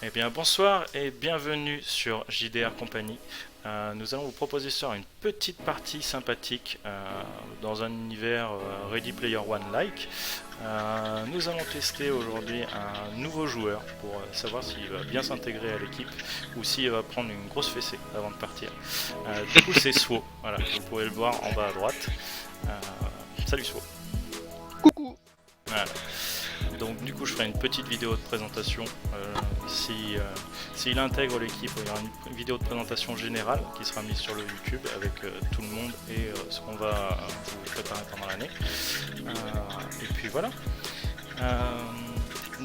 Eh bien, bonsoir et bienvenue sur JDR Company. Nous allons vous proposer ce soir une petite partie sympathique dans un univers Ready Player One-like. Nous allons tester aujourd'hui un nouveau joueur pour savoir s'il va bien s'intégrer à l'équipe ou s'il va prendre une grosse fessée avant de partir. Du coup, c'est Swo. Voilà, vous pouvez le voir en bas à droite. Euh, Salut Swo. Coucou. Voilà. Donc du coup je ferai une petite vidéo de présentation. S'il intègre l'équipe, il y aura une vidéo de présentation générale qui sera mise sur le YouTube avec tout le monde et ce qu'on va vous préparer pendant l'année. Et puis voilà.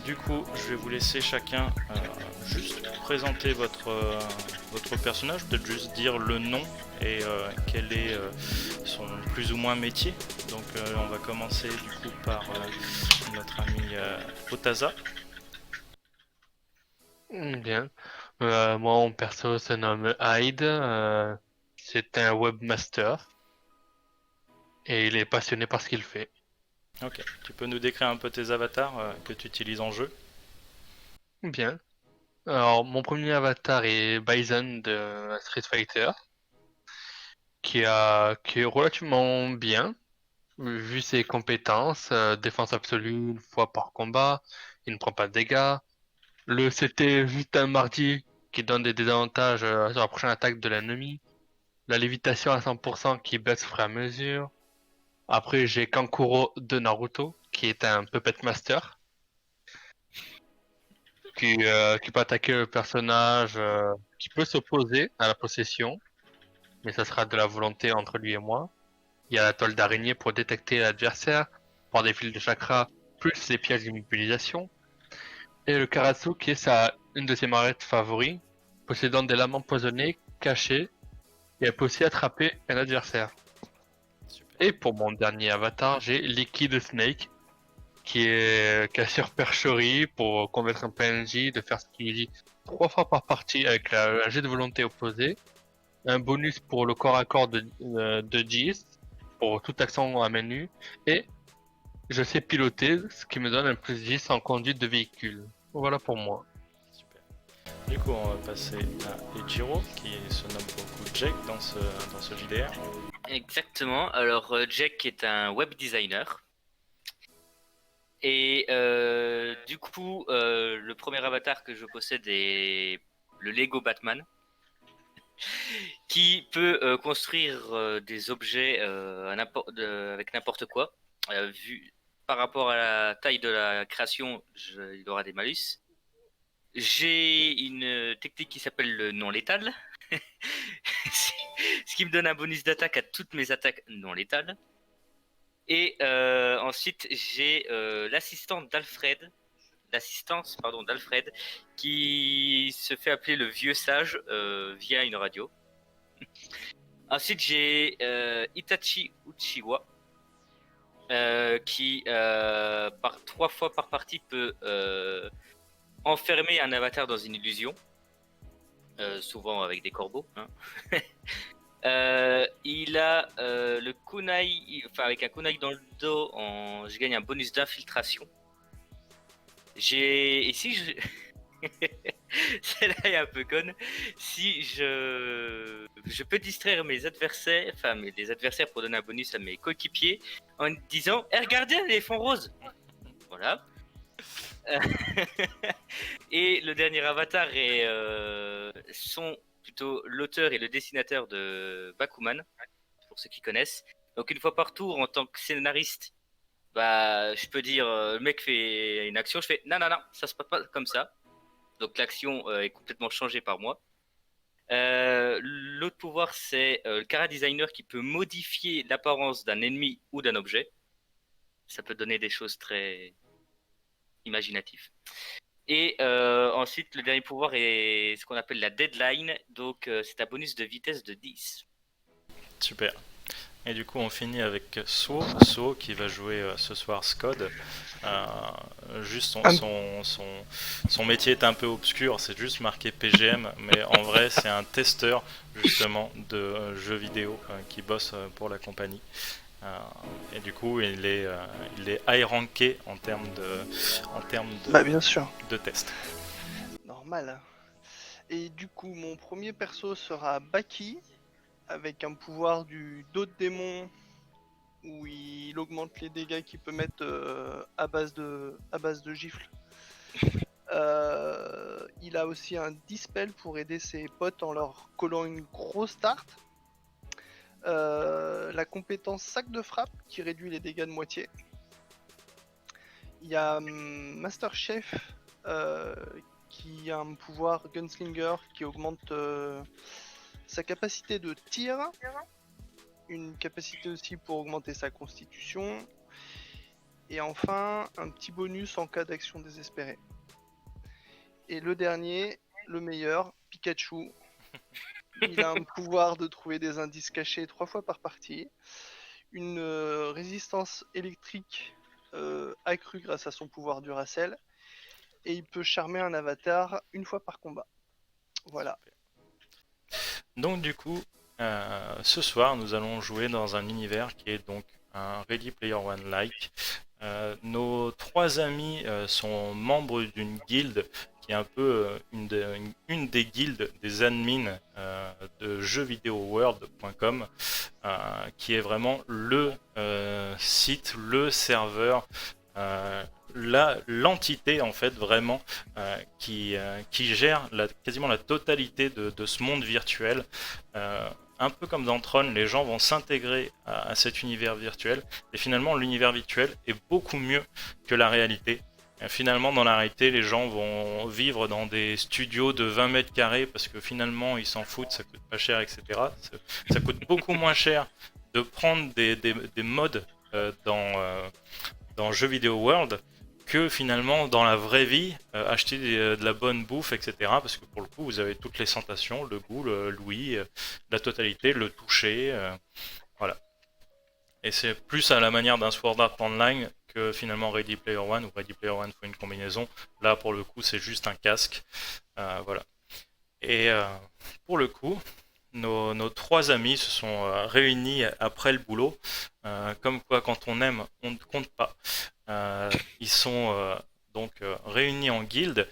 Du coup je vais vous laisser chacun juste présenter votre personnage, peut-être juste dire le nom et quel est son plus ou moins métier. Donc on va commencer du coup par notre ami Otaza. Bien. Moi, mon perso se nomme Hyde. C'est un webmaster et il est passionné par ce qu'il fait. Ok, tu peux nous décrire un peu tes avatars que tu utilises en jeu? Bien. Alors, mon premier avatar est Bison de Street Fighter, qui est relativement bien, vu ses compétences. Défense absolue une fois par combat, il ne prend pas de dégâts. Le CT juste un mardi qui donne des désavantages sur la prochaine attaque de l'ennemi. La lévitation à 100% qui baisse au fur et à mesure. Après, j'ai Kankuro de Naruto, qui est un Puppet Master, qui peut attaquer le personnage, qui peut s'opposer à la possession, mais ça sera de la volonté entre lui et moi. Il y a la toile d'araignée pour détecter l'adversaire, par des fils de chakra, plus les pièges d'immobilisation. Et le Karatsu, qui est une de ses marionnettes favoris, possédant des lames empoisonnées, cachées, et elle peut aussi attraper un adversaire. Super. Et pour mon dernier avatar, j'ai Liquid Snake, qui a supercherie pour convaincre un PNJ de faire ce qu'il dit 3 fois par partie avec un jet de volonté opposé, un bonus pour le corps à corps de Jis, pour toute action à main nue, et je sais piloter, ce qui me donne un plus 10 en conduite de véhicule. Voilà pour moi. Super. Du coup, on va passer à Ichiro, qui se nomme beaucoup Jake dans ce JDR. Exactement. Alors, Jack est un web designer. Et du coup, le premier avatar que je possède est le Lego Batman, qui peut construire des objets avec n'importe quoi. Vu par rapport à la taille de la création, il aura des malus. J'ai une technique qui s'appelle le non létal, ce qui me donne un bonus d'attaque à toutes mes attaques non létales. Et ensuite, j'ai l'assistance d'Alfred, qui se fait appeler le vieux sage via une radio. Ensuite, j'ai Itachi Uchiwa, qui par 3 fois par partie peut enfermer un avatar dans une illusion, souvent avec des corbeaux. Hein. Il a le kunai, enfin avec un kunai dans le dos, je gagne un bonus d'infiltration. Et si je, celle-là est un peu conne. Si je peux distraire mes adversaires, enfin les adversaires pour donner un bonus à mes coéquipiers en disant "Eh, regardez l'éléphant rose." Voilà. Et le dernier avatar sont plutôt l'auteur et le dessinateur de Bakuman, pour ceux qui connaissent. Donc une fois par tour, en tant que scénariste, bah je peux dire le mec fait une action, je fais non non non, ça se passe pas comme ça. Donc l'action est complètement changée par moi. L'autre pouvoir, c'est le Chara Designer qui peut modifier l'apparence d'un ennemi ou d'un objet. Ça peut donner des choses très imaginatives. Et ensuite, le dernier pouvoir est ce qu'on appelle la Deadline. Donc c'est un bonus de vitesse de 10. Super. Et du coup, on finit avec Swo qui va jouer ce soir Scud. Juste son métier est un peu obscur, c'est juste marqué PGM, mais en vrai, c'est un testeur justement de jeux vidéo qui bosse pour la compagnie. Et du coup, il est high ranké en termes Bah bien sûr. de test. Normal. normal. Et du coup, mon premier perso sera Baki, avec un pouvoir du dos de démon, où il augmente les dégâts qu'il peut mettre à base de gifles. Il a aussi un dispel pour aider ses potes en leur collant une grosse tarte. La compétence sac de frappe qui réduit les dégâts de moitié. Il y a Master Chef qui a un pouvoir Gunslinger qui augmente sa capacité de tir. Une capacité aussi pour augmenter sa constitution. Et enfin, un petit bonus en cas d'action désespérée. Et le dernier, le meilleur, Pikachu. Il a un pouvoir de trouver des indices cachés 3 fois par partie. Une résistance électrique accrue grâce à son pouvoir Duracell. Et il peut charmer un avatar une fois par combat. Voilà. Donc du coup, ce soir, nous allons jouer dans un univers qui est donc un Ready Player One-like. Nos 3 amis sont membres d'une guilde qui est un peu une des guildes des admins de jeuxvideoworld.com, qui est vraiment le site, le serveur, l'entité en fait vraiment qui gère quasiment la totalité de ce monde virtuel. Un peu comme dans Tron, les gens vont s'intégrer à cet univers virtuel, et finalement l'univers virtuel est beaucoup mieux que la réalité. Finalement, dans la réalité, les gens vont vivre dans des studios de 20 mètres carrés parce que finalement, ils s'en foutent, ça coûte pas cher, etc. Ça coûte beaucoup moins cher de prendre des mods dans Jeux Vidéo World que finalement dans la vraie vie, acheter de la bonne bouffe, etc. Parce que pour le coup, vous avez toutes les sensations, le goût, l'ouïe, la totalité, le toucher, voilà. Et c'est plus à la manière d'un Sword Art Online que finalement Ready Player One, ou Ready Player One fait une combinaison. Là, pour le coup, c'est juste un casque, voilà. Et pour le coup, nos 3 amis se sont réunis après le boulot. Comme quoi, quand on aime, on ne compte pas. Ils sont donc réunis en guilde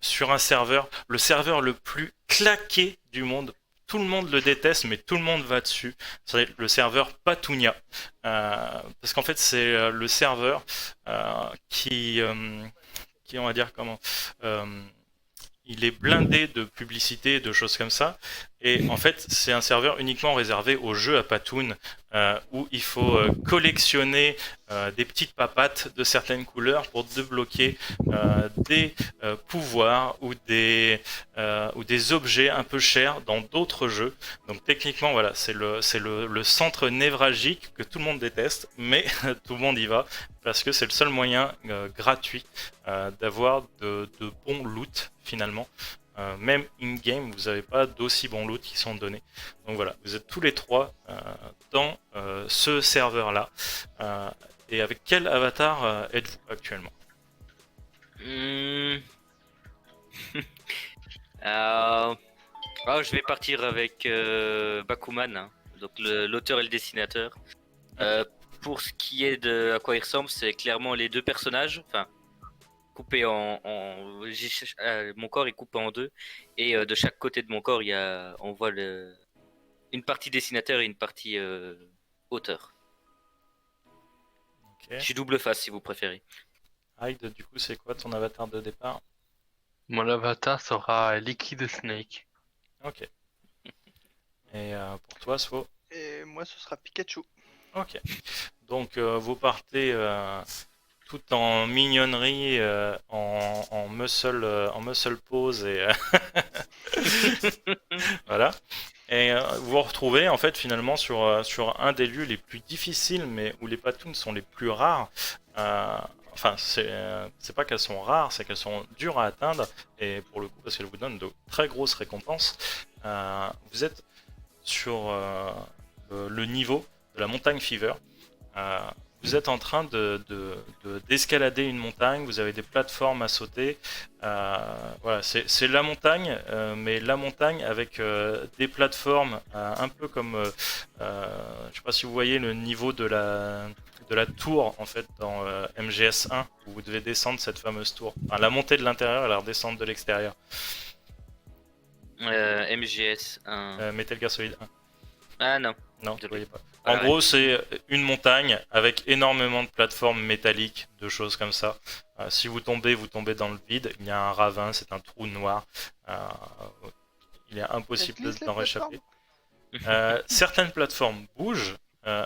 sur un serveur, le serveur le plus claqué du monde. Tout le monde le déteste, mais tout le monde va dessus. C'est le serveur Patunia. Parce qu'en fait, c'est le serveur qui, on va dire comment... il est blindé de publicité et de choses comme ça. Et en fait, c'est un serveur uniquement réservé aux jeux à Patoon, où il faut collectionner des petites papates de certaines couleurs pour débloquer des pouvoirs ou des objets un peu chers dans d'autres jeux. Donc techniquement, voilà, c'est le centre névralgique que tout le monde déteste, mais tout le monde y va parce que c'est le seul moyen gratuit d'avoir de bons loot finalement. Même in-game, vous n'avez pas d'aussi bons loot qui sont donnés. Donc voilà, vous êtes tous les 3 dans ce serveur-là. Et avec quel avatar êtes-vous actuellement? Je vais partir avec Bakuman, hein, donc l'auteur et le dessinateur. Pour ce qui est de à quoi il ressemble, c'est clairement les 2 personnages. Enfin, coupé mon corps est coupé en 2 et de chaque côté de mon corps on voit une partie dessinateur et une partie auteur. Okay. Je suis double face si vous préférez. Hyde, du coup, c'est quoi ton avatar de départ? Mon avatar sera Liquid Snake. Ok. Et pour toi, Svo? Et moi, ce sera Pikachu. Ok. Donc, vous partez tout en mignonnerie, en muscle pose et voilà. Et vous vous retrouvez en fait finalement sur un des lieux les plus difficiles, mais où les patoons sont les plus rares. Enfin, c'est pas qu'elles sont rares, c'est qu'elles sont dures à atteindre, et pour le coup, parce qu'elles vous donnent de très grosses récompenses. Vous êtes sur le niveau de la montagne Fever. Vous êtes en train d'escalader une montagne, vous avez des plateformes à sauter. Voilà, c'est la montagne, mais la montagne avec des plateformes un peu comme, je sais pas si vous voyez le niveau de de la tour en fait dans MGS1 où vous devez descendre cette fameuse tour. Enfin, la montée de l'intérieur et la redescente de l'extérieur. MGS 1. Metal Gear Solid 1. Ah non. Non, vous Désolé. voyez pas. Ah, En ouais. gros, c'est une montagne avec énormément de plateformes métalliques, de choses comme ça. Si vous tombez dans le vide. Il y a un ravin, c'est un trou noir. Il est impossible Elles glissent, les d'en réchapper. plateformes Certaines plateformes bougent,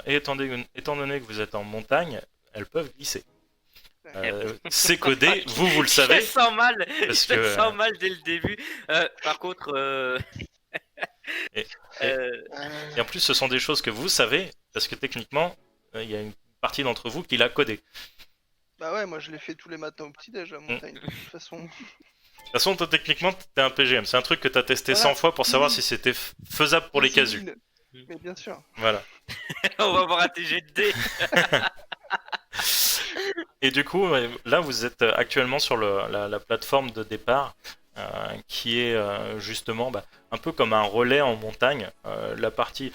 et étant donné que vous êtes en montagne, elles peuvent glisser. C'est codé, vous le Je savez. sens mal. Parce Je que, sens mal dès le début. Par contre. Et- euh, Et en plus, ce sont des choses que vous savez, parce que techniquement, il y a une partie d'entre vous qui l'a codé. Bah ouais, moi je l'ai fait tous les matins au petit-déj à la montagne, de toute façon. De toute façon, toi, techniquement, t'es un PGM. C'est un truc que t'as testé Voilà. 100 fois pour savoir si c'était faisable pour les C'est casus. nul. Mais bien sûr. Voilà. on va voir un TGD. Et du coup, là, vous êtes actuellement sur la plateforme de départ, qui est justement un peu comme un relais en montagne. La partie...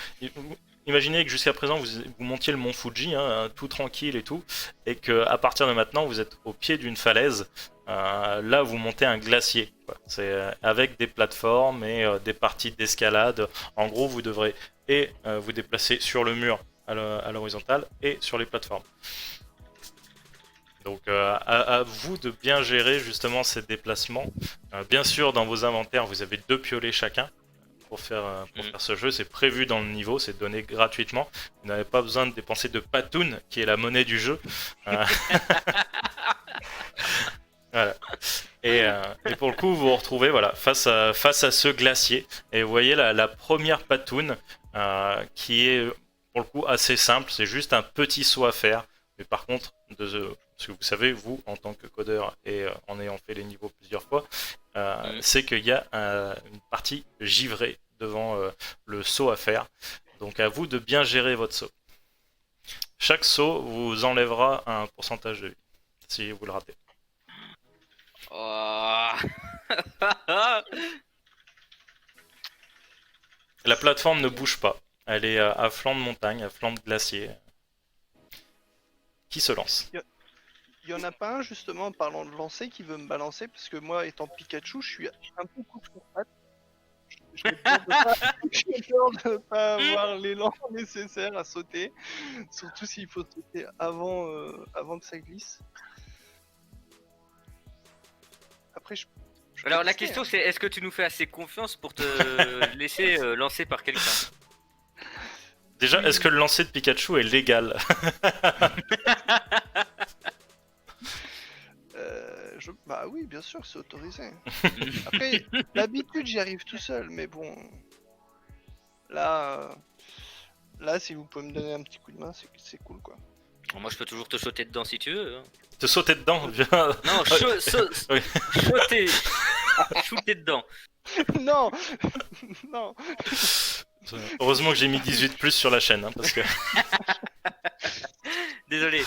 Imaginez que jusqu'à présent, vous montiez le mont Fuji, hein, tout tranquille et tout, et qu'à partir de maintenant, vous êtes au pied d'une falaise. Là, vous montez un glacier. C'est avec des plateformes et des parties d'escalade. En gros, vous devrez vous déplacer sur le mur à l'horizontale et sur les plateformes. Donc à vous de bien gérer justement ces déplacements. Bien sûr, dans vos inventaires, vous avez 2 piolets chacun pour faire ce jeu. C'est prévu dans le niveau, c'est donné gratuitement. Vous n'avez pas besoin de dépenser de patoun, qui est la monnaie du jeu. Voilà. Et pour le coup, vous vous retrouvez face à ce glacier. Et vous voyez la première patoun qui est pour le coup assez simple. C'est juste un petit saut à faire. Mais par contre, parce que vous savez, vous, en tant que codeur et en ayant fait les niveaux plusieurs fois, c'est qu'il y a une partie givrée devant le saut à faire. Donc à vous de bien gérer votre saut. Chaque saut vous enlèvera un pourcentage de vie, si vous le ratez. Oh. La plateforme ne bouge pas. Elle est à flanc de montagne, à flanc de glacier. Qui se lance? Il y en a pas un justement en parlant de lancer qui veut me balancer parce que moi étant Pikachu je suis un peu coup sur patte. J'ai peur de pas avoir l'élan nécessaire à sauter, surtout s'il faut sauter avant que ça glisse. Après je peux Alors la tester, question hein. c'est est-ce que tu nous fais assez confiance pour te laisser lancer par quelqu'un? Déjà, est-ce que le lancer de Pikachu est légal? Bah oui, bien sûr, c'est autorisé. Après, d'habitude, j'y arrive tout seul, mais bon. Là, si vous pouvez me donner un petit coup de main, c'est cool, quoi. Bon, moi je peux toujours te sauter dedans si tu veux. Hein. Te sauter dedans? Non, Oui. sauter, shooter dedans. Non, non. Heureusement que j'ai mis 18+ sur la chaîne, hein, parce que... Désolé.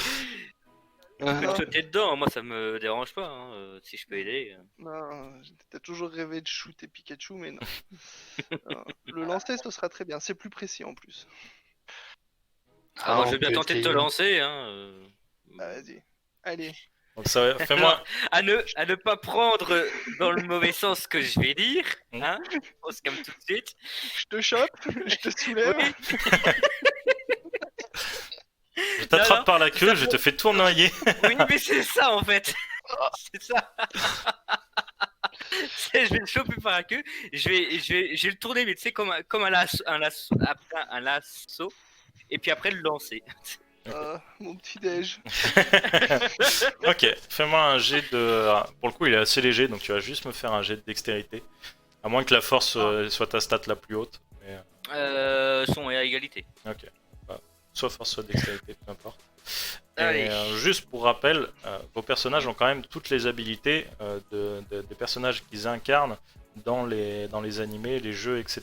Tu peux Non. te sauter dedans, moi ça me dérange pas. Hein, si je peux aider. Non, t'as toujours rêvé de shooter Pikachu, mais non. Non. Le lancer, ce sera très bien. C'est plus précis en plus. Ah, moi je on vais bien peut tenter de te essayer. lancer. Hein, Bah, vas-y. Allez. Donc ça, fais-moi... à ne pas prendre dans le mauvais sens ce que je vais dire. Mm. Hein, on se calme tout de suite. Je te chope, je te soulève. Oui. Je t'attrape non, par la queue, je te fais tournoyer. Oui, mais c'est ça en fait. C'est ça. Je vais le choper par la queue. Je vais le tourner, mais tu sais, comme un lasso. Et puis après le lancer. Mon petit déj. Ok, fais-moi un jet de... Pour le coup, il est assez léger, donc tu vas juste me faire un jet de dextérité. À moins que la force soit ta stat la plus haute. Mais, Sont à égalité. ok. Soit force, soit dextérité, peu importe. Allez. Et, juste pour rappel, vos personnages ont quand même toutes les habilités des personnages qu'ils incarnent dans les animés, les jeux, etc.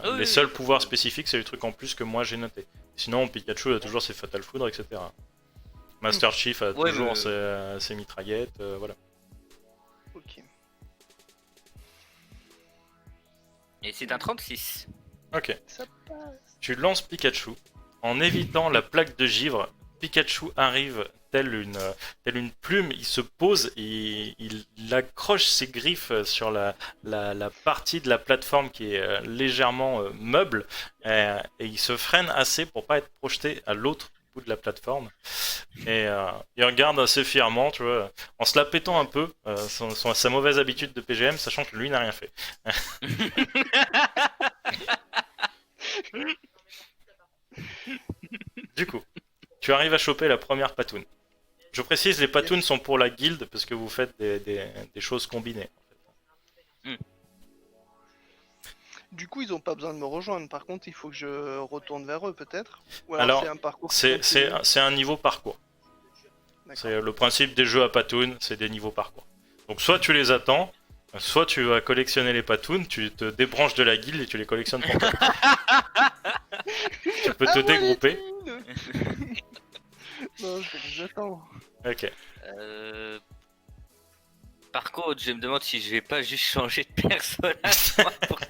Oui, les oui. seuls pouvoirs spécifiques, c'est les trucs en plus que moi j'ai noté. Sinon, Pikachu a toujours ses Fatal Foudre, etc. Master Chief a Ouais, toujours mais- ses mitraillettes, voilà. Ok. Et c'est un 36. Ok. Ça passe. Tu lances Pikachu en évitant la plaque de givre Pikachu arrive telle une plume, il se pose et il accroche ses griffes sur la partie de la plateforme qui est légèrement meuble et il se freine assez pour pas être projeté à l'autre bout de la plateforme et il regarde assez fièrement, tu vois, en se la pétant un peu sa mauvaise habitude de PGM, sachant que lui n'a rien fait. Du coup, tu arrives à choper la première patoune. Je précise, les patounes sont pour la guilde parce que vous faites des choses combinées. Du coup, ils ont pas besoin de me rejoindre. Par contre, il faut que je retourne vers eux, peut-être. Ou Alors, c'est un parcours. C'est un niveau parcours. C'est le principe des jeux à patounes, c'est des niveaux parcours. Donc soit tu les attends, soit tu vas collectionner les patounes, tu te débranches de la guilde et tu les collectionnes pour toi. Tu peux te dégrouper. Non, je vais les attendre. Ok. Par contre, je me demande si je vais pas juste changer de personnage. moi, pour ça.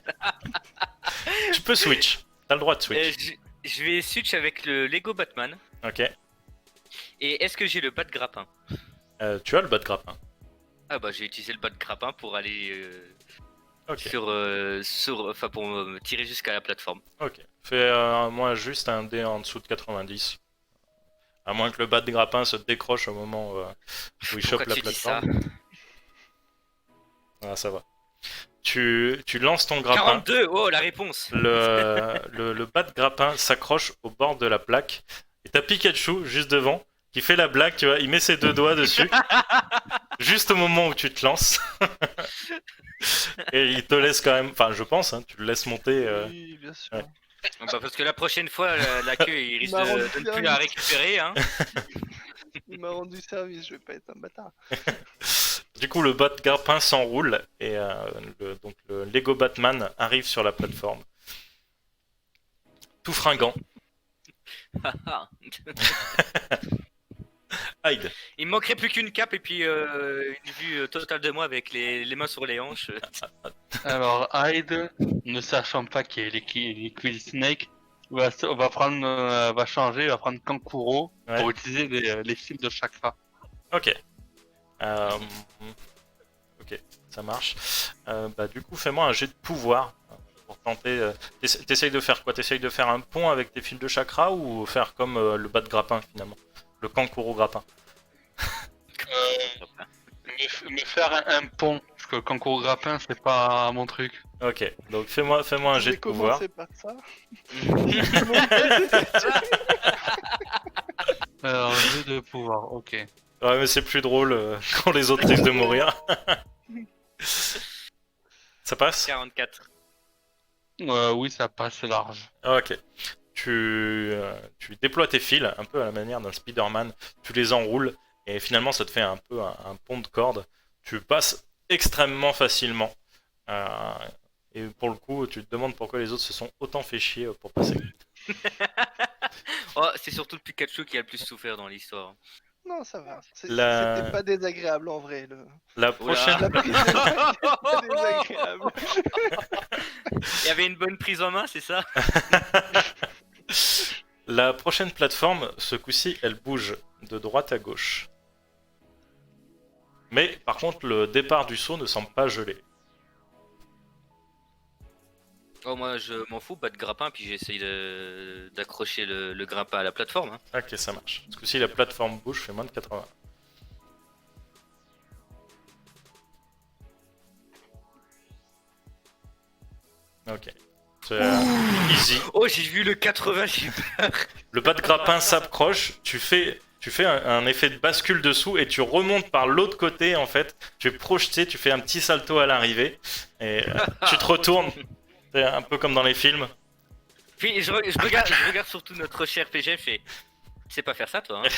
Tu peux switch. T'as le droit de switch. Je vais switch avec le Lego Batman. Ok. Et est-ce que j'ai le bat de grappin? Tu as le bas de grappin. Ah bah j'ai utilisé le bat de grappin pour aller Ok. enfin pour me tirer jusqu'à la plateforme. Ok. Fais moi juste un dé en dessous de 90. À moins que le bas de grappin se décroche au moment où il chope Pourquoi la tu dis ça? plateforme. Ah, ça va. Tu lances ton grappin. 42. Oh, la réponse. Le bas de grappin s'accroche au bord de la plaque. Et t'as Pikachu juste devant qui fait la blague, tu vois. Il met ses deux doigts dessus. Juste au moment où tu te lances. Et il te laisse quand même. Enfin, je pense, hein, tu le laisses monter. Oui, bien sûr. ouais. Bah, parce que la prochaine fois, la queue, il risque m'a de rendu ne plus service. la récupérer. Hein. Il m'a rendu service, je vais pas être un bâtard. Du coup, le bas de grappin s'enroule et donc le Lego Batman arrive sur la plateforme. Tout fringant. Hyde. Il me manquerait plus qu'une cape et puis une vue totale de moi avec les mains sur les hanches. Alors, Hyde, ne sachant pas qu'il y a les Quill Snake, va changer, va prendre Kankuro Ouais. pour utiliser les fils de chakra. Ok. Ok, ça marche. Bah, du coup, fais-moi un jet de pouvoir pour tenter. T'essayes de faire quoi? T'essayes de faire un pont avec tes fils de chakra ou faire comme le bas de grappin finalement? Le Kankuro grappin. Me faire un pont, parce que Kankuro grappin, c'est pas mon truc. Ok, donc fais-moi un Je jet vais de pouvoir. commencer par ça. Alors, jeu de pouvoir, ok. Ouais, mais c'est plus drôle quand les autres risquent de mourir. Ça passe? 44. Oui, ça passe large. Ok. Tu déploies tes fils, un peu à la manière d'un Spider-Man. Tu les enroules et finalement ça te fait un peu un pont de corde. Tu passes extrêmement facilement. Et pour le coup, tu te demandes pourquoi les autres se sont autant fait chier pour passer. Oh, c'est surtout le Pikachu qui a le plus souffert dans l'histoire. Non, ça va. La- C'était pas désagréable en vrai. La prochaine, La prise de pas désagréable. Il y avait une bonne prise en main, c'est ça? la prochaine plateforme, ce coup-ci, elle bouge de droite à gauche. Mais par contre, le départ du saut ne semble pas gelé. Oh, moi je m'en fous, pas de grappin, puis j'essaye d'accrocher le grappin à la plateforme. Hein. Ok, ça marche. Ce coup-ci, la plateforme bouge, fait moins de 80. Ok. C'est easy. Oh, j'ai vu le 80, j'ai eu peur. Le bas de grappin s'approche, tu fais un effet de bascule dessous et tu remontes par l'autre côté en fait. Tu es projeté, tu fais un petit salto à l'arrivée et tu te retournes. C'est un peu comme dans les films. Puis je regarde surtout notre cher PG, je fais. Tu sais pas faire ça, toi, hein?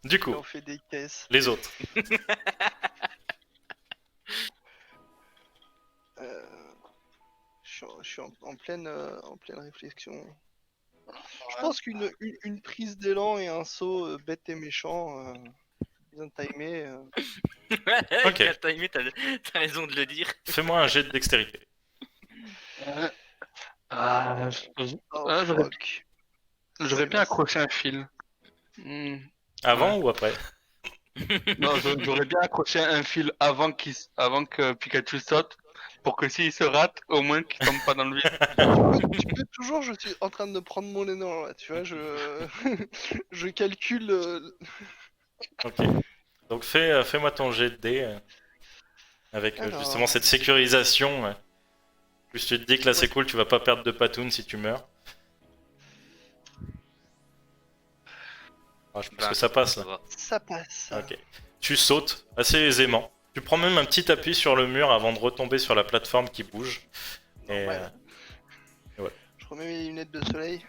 Du Et coup, on fait des caisses. les autres. Je suis en pleine réflexion. Je pense qu'une prise d'élan et un saut bête et méchant, bien timé. Ok. T'as raison de le dire. Fais-moi un jet de dextérité. Oh, j'aurais- fuck. J'aurais bien accroché un fil. Avant ou après? Non, j'aurais bien accroché un fil avant que Pikachu saute, pour que s'il se rate, au moins qu'il tombe pas dans le vide. Tu peux toujours, je suis en train de prendre mon élan là, tu vois, je calcule. Ok. Donc fais-moi ton jet de dés avec justement Alors, cette sécurisation. Plus tu te dis que là c'est cool, tu vas pas perdre de patoun si tu meurs. Ah, je pense que ça passe là. va. ça passe. Ok. Tu sautes assez aisément. Tu prends même un petit appui sur le mur avant de retomber sur la plateforme qui bouge. Et, Normal. ouais. Je remets mes lunettes de soleil.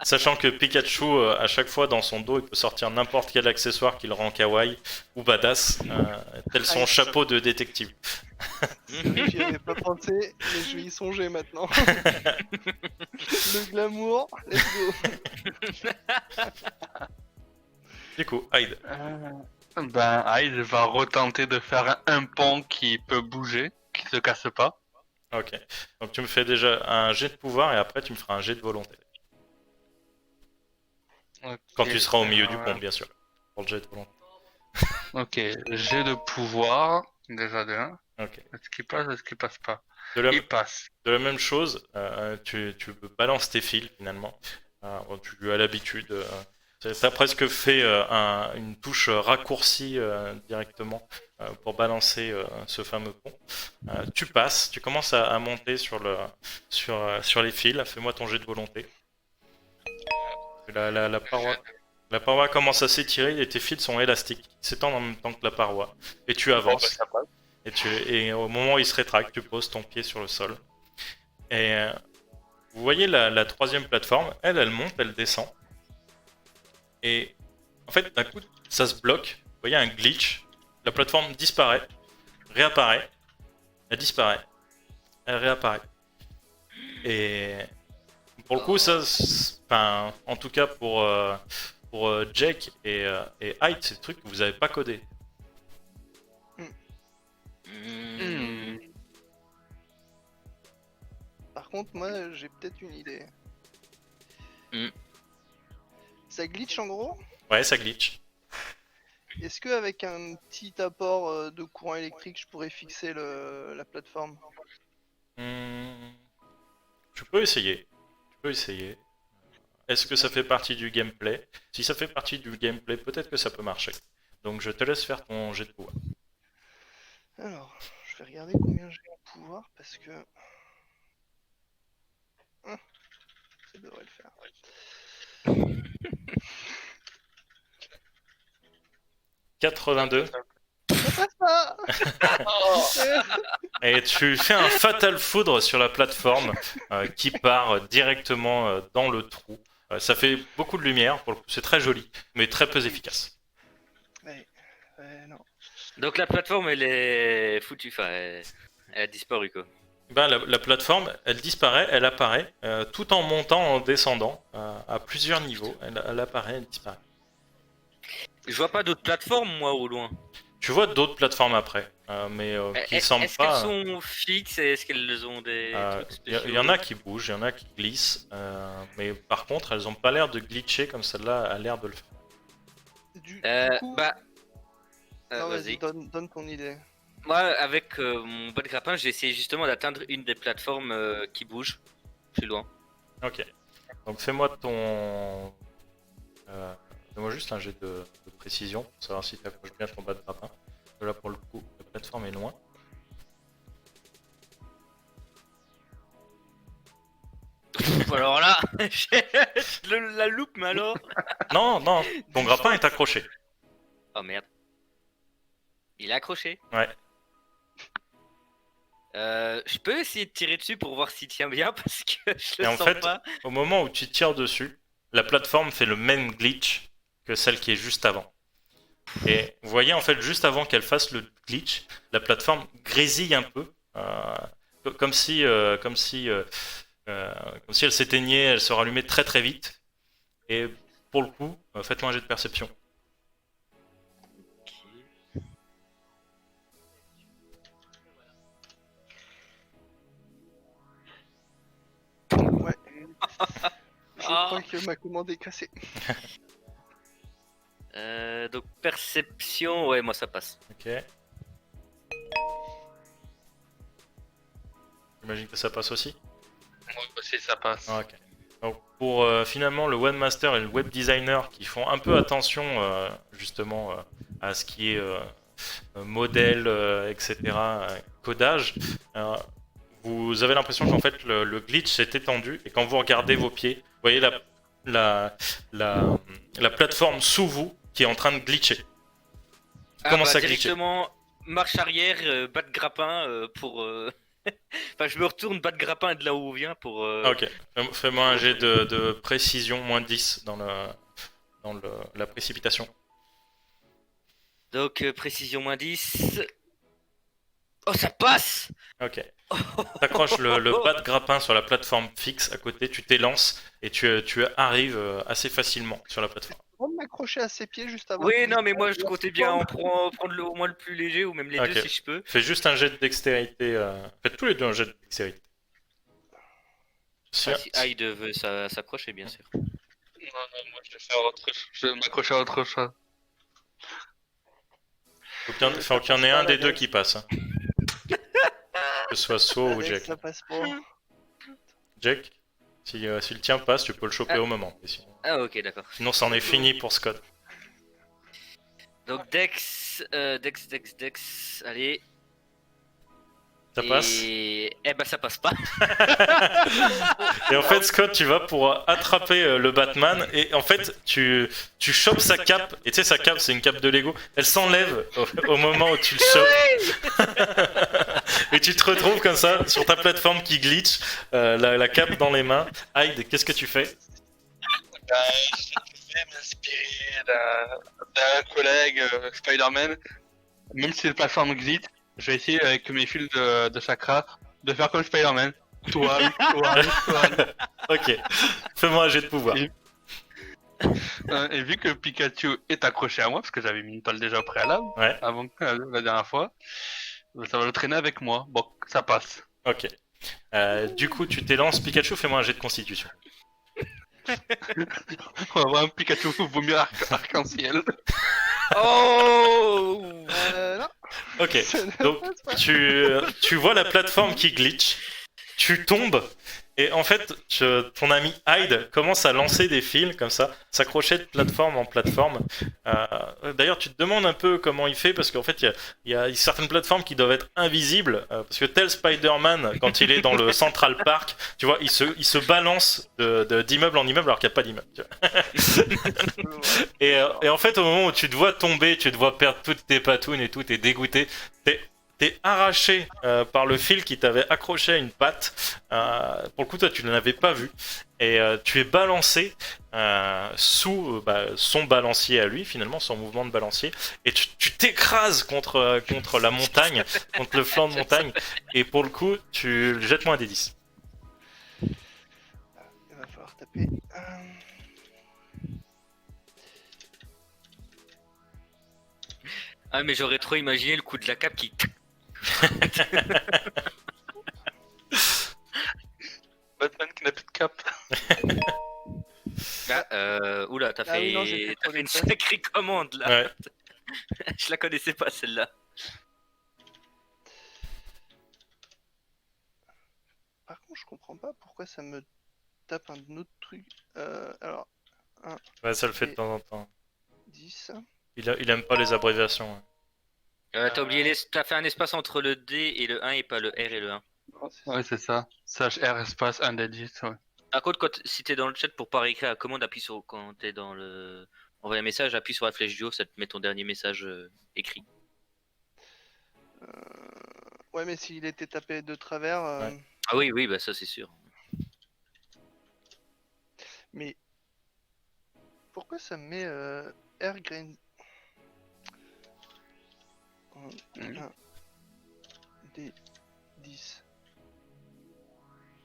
Sachant que Pikachu, à chaque fois dans son dos, il peut sortir n'importe quel accessoire qui le rend kawaii ou badass, tel son Nice. chapeau de détective. J'y avais pas pensé, mais je vais y songer maintenant. Le glamour, let's go. Du coup, Hyde. Ben, Hyde va retenter de faire un pont qui peut bouger, qui se casse pas. Ok. Donc tu me fais déjà un jet de pouvoir et après tu me feras un jet de volonté. Quand tu seras au milieu du pont, bien sûr. Pour le jet de volonté. Ok, jet de pouvoir, déjà de 1. Ok. Est-ce qu'il passe, est-ce qu'il passe pas? De la, Il passe. de la même chose, tu balances tes fils finalement. Bon, tu as l'habitude. T'as presque fait une touche raccourcie directement pour balancer ce fameux pont. Tu passes, tu commences à monter sur les fils. Fais-moi ton jet de volonté. La paroi commence à s'étirer et tes fils sont élastiques. Ils s'étendent en même temps que la paroi. Et tu avances. Ça passe. Et au moment où il se rétracte, tu poses ton pied sur le sol. Et vous voyez la troisième plateforme, elle monte, elle descend. Et en fait, d'un coup, ça se bloque. Vous voyez un glitch. La plateforme disparaît, réapparaît, elle disparaît, elle réapparaît. Et pour le coup, ça, enfin, en tout cas pour Jake et Hyde, c'est des trucs que vous n'avez pas codé. Par contre, moi, j'ai peut-être une idée. Hmm. Ça glitch en gros. Ouais, ça glitch. Est-ce que avec un petit apport de courant électrique, je pourrais fixer la plateforme? Tu peux essayer. Tu peux essayer. Est-ce que ça fait partie du gameplay? Si ça fait partie du gameplay, peut-être que ça peut marcher. Donc je te laisse faire ton jet de pouvoir. Alors, je vais regarder combien j'ai en pouvoir parce que ça devrait le faire. 82. Ça passe pas. Et tu fais un fatal foudre sur la plateforme qui part directement dans le trou. Ça fait beaucoup de lumière, pour le coup, c'est très joli, mais très peu efficace. Ouais, non. Donc la plateforme, elle est foutue, enfin, elle a disparu quoi. Ben, la plateforme, elle disparaît, elle apparaît, tout en montant, en descendant, à plusieurs niveaux. Elle apparaît, elle disparaît. Je vois pas d'autres plateformes moi au loin. Tu vois d'autres plateformes après, mais qui semblent Est-ce pas. qu'elles sont fixes et est-ce qu'elles ont des trucs Il spéciaux? y en a qui bougent, il y en a qui glissent, mais par contre, elles ont pas l'air de glitcher comme celle-là a l'air de le faire. Du coup, Bah, non, vas-y, vas-y. donne ton idée. Moi, avec mon bas de grappin, j'ai essayé justement d'atteindre une des plateformes qui bouge plus loin. Ok. Donc fais-moi ton. Fais-moi juste un jet de précision pour savoir si tu approches bien ton bas de grappin. Parce que là, pour le coup, la plateforme est loin. Alors là, la loupe, mais alors? Non, non, ton grappin est accroché. Oh merde. Il est accroché. Ouais. Je peux essayer de tirer dessus pour voir s'il tient bien parce que je Et le en sens fait, pas. au moment où tu tires dessus, la plateforme fait le même glitch que celle qui est juste avant. Et vous voyez, en fait, juste avant qu'elle fasse le glitch, la plateforme grésille un peu, comme si elle s'éteignait, elle se rallumait très très vite. Et pour le coup, faites-moi un jet de perception. Ouais, Je crois que ma commande est cassée. Donc perception, ouais, moi ça passe. Ok. J'imagine que ça passe aussi. Moi aussi, ça passe. Ah, ok. Donc pour finalement le webmaster et le web designer qui font un peu attention justement à ce qui est modèle, etc., codage, vous avez l'impression qu'en fait le glitch s'est étendu et quand vous regardez vos pieds, vous voyez la, la plateforme sous vous qui est en train de glitcher. Commence à glitcher. Directement, marche arrière, bas de grappin pour... Enfin, je me retourne, bas de grappin de là où on vient pour... Ah, ok, fais-moi un jet de précision, moins 10 dans la précipitation. Donc, précision moins 10. Oh, ça passe! Ok. T'accroches le bas de grappin sur la plateforme fixe à côté, tu t'élances et tu arrives assez facilement sur la plateforme. On m'accrocher à ses pieds juste avant. Oui, non, mais moi je comptais bien en prendre au moins le plus léger ou même les Ok. deux si je peux. Fais juste un jet de dextérité. Faites tous les deux un jet de dextérité. Ah, si Hyde veut s'accrocher, bien sûr. Non, moi je vais faire autre chose. Je vais m'accrocher à autre chose. Faut qu'il y en ait un des deux qui passe. Hein. Que ce soit So ou Jack. Ça passe pas. Jack, si le tien passe, tu peux le choper au moment. Et Ah, ok, d'accord. sinon, c'en est fini pour Scott. Donc, Dex, allez. Ça passe. Eh ben, ça passe pas. Et en fait, Scott, tu vas pour attraper le Batman et en fait, tu chopes sa cape. Et tu sais, sa cape, c'est une cape de Lego. Elle s'enlève au moment où tu le chopes. Et tu te retrouves comme ça sur ta plateforme qui glitch, la cape dans les mains. Hyde, qu'est-ce que tu fais? Je vais m'inspirer d'un collègue Spider-Man. Même si la plateforme glitch, je vais essayer avec mes fils de chakra de faire comme Spider-Man. Toile. Ok, fais-moi un jet de pouvoir. Et vu que Pikachu est accroché à moi, parce que j'avais mis une toile déjà au préalable, Ouais. avant la dernière fois, ça va le traîner avec moi. Bon, ça passe. Ok. Du coup, tu t'élances. Pikachu, fais-moi un jet de constitution. On va voir un Pikachu vomir arc-en-ciel. Oh! Non. Ok, Ça ne donc passe pas. tu vois la plateforme qui glitch, tu tombes, et en fait, ton ami Hyde commence à lancer des fils comme ça, s'accrocher de plateforme en plateforme. D'ailleurs, tu te demandes un peu comment il fait, parce qu'en fait, il y a certaines plateformes qui doivent être invisibles, parce que tel Spider-Man, quand il est dans le Central Park, tu vois, il se balance d'immeuble en immeuble alors qu'il n'y a pas d'immeuble. Tu vois. Et en fait, au moment où tu te vois tomber, tu te vois perdre toutes tes patounes et tout, t'es dégoûté, t'es arraché par le fil qui t'avait accroché à une patte. Pour le coup, toi, tu ne l'avais pas vu. Et tu es balancé sous son balancier à lui, finalement, son mouvement de balancier. Et tu t'écrases contre la montagne, contre le flanc de montagne. Et pour le coup, tu jettes-moi un des 10. Il va falloir taper. Ah, mais j'aurais trop imaginé le coup de la cape qui... Batman qui n'a plus de cap. Ah, oula, t'as Ah oui, non, j'ai fait, fait t'as trop fait une d'excès. sacrée commande là. Ouais. Je la connaissais pas celle-là. Par contre, je comprends pas pourquoi ça me tape un autre truc. Alors, Ouais, ça le fait de temps en temps. 10. Il aime pas les abréviations. Ouais. T'as fait un espace entre le D et le 1 et pas le R et le 1. Ouais, c'est ça. R espace 1 des 10, ouais. Par contre, si t'es dans le chat pour pas réécrire la commande, appuie sur quand t'es dans le envoyer un message, appuie sur la flèche du haut, ça te met ton dernier message écrit. Ouais, mais s'il était tapé de travers. Ouais. Ah oui, bah ça c'est sûr. Mais. Pourquoi ça me met R green. 1 D 10.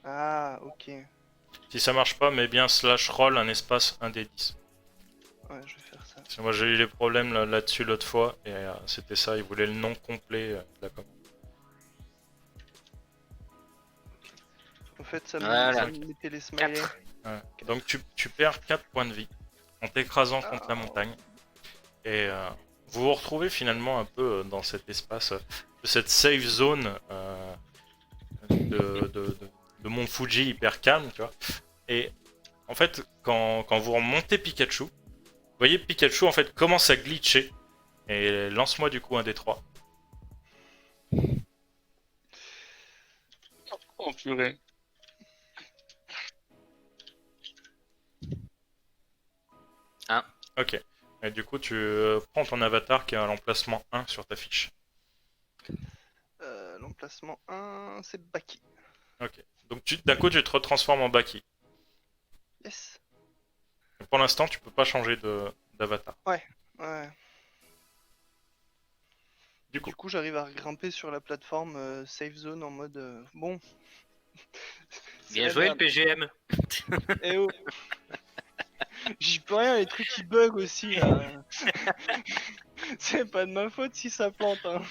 Ah, ok. Ouais, Si ça marche pas, mets bien /roll un espace 1 des 10. je vais faire ça. Parce que moi j'ai eu les problèmes là-dessus l'autre fois, et c'était ça, il voulait le nom complet de la commande. En fait, ça me, Voilà. ça me mettait les smileys. 4. Ouais. Donc tu perds 4 points de vie en t'écrasant contre la montagne. Et vous vous retrouvez finalement un peu dans cet espace, de cette safe zone de Mont Fuji hyper calme, tu vois. Et en fait, quand vous remontez Pikachu, vous voyez Pikachu en fait commence à glitcher. Et lance-moi du coup un des 3. Oh purée. Ok. Et du coup, tu prends ton avatar qui est à l'emplacement 1 sur ta fiche. L'emplacement 1, c'est Baki. Ok. Donc d'un coup, tu te retransformes en Baki. Yes. Et pour l'instant, tu peux pas changer d'avatar. Ouais. Du coup, Du coup, j'arrive à grimper sur la plateforme safe zone en mode bon. c'est Bien la joué le merde. PGM. Eh oh. J'y peux rien, les trucs qui bug aussi là. C'est pas de ma faute si ça plante. Hein.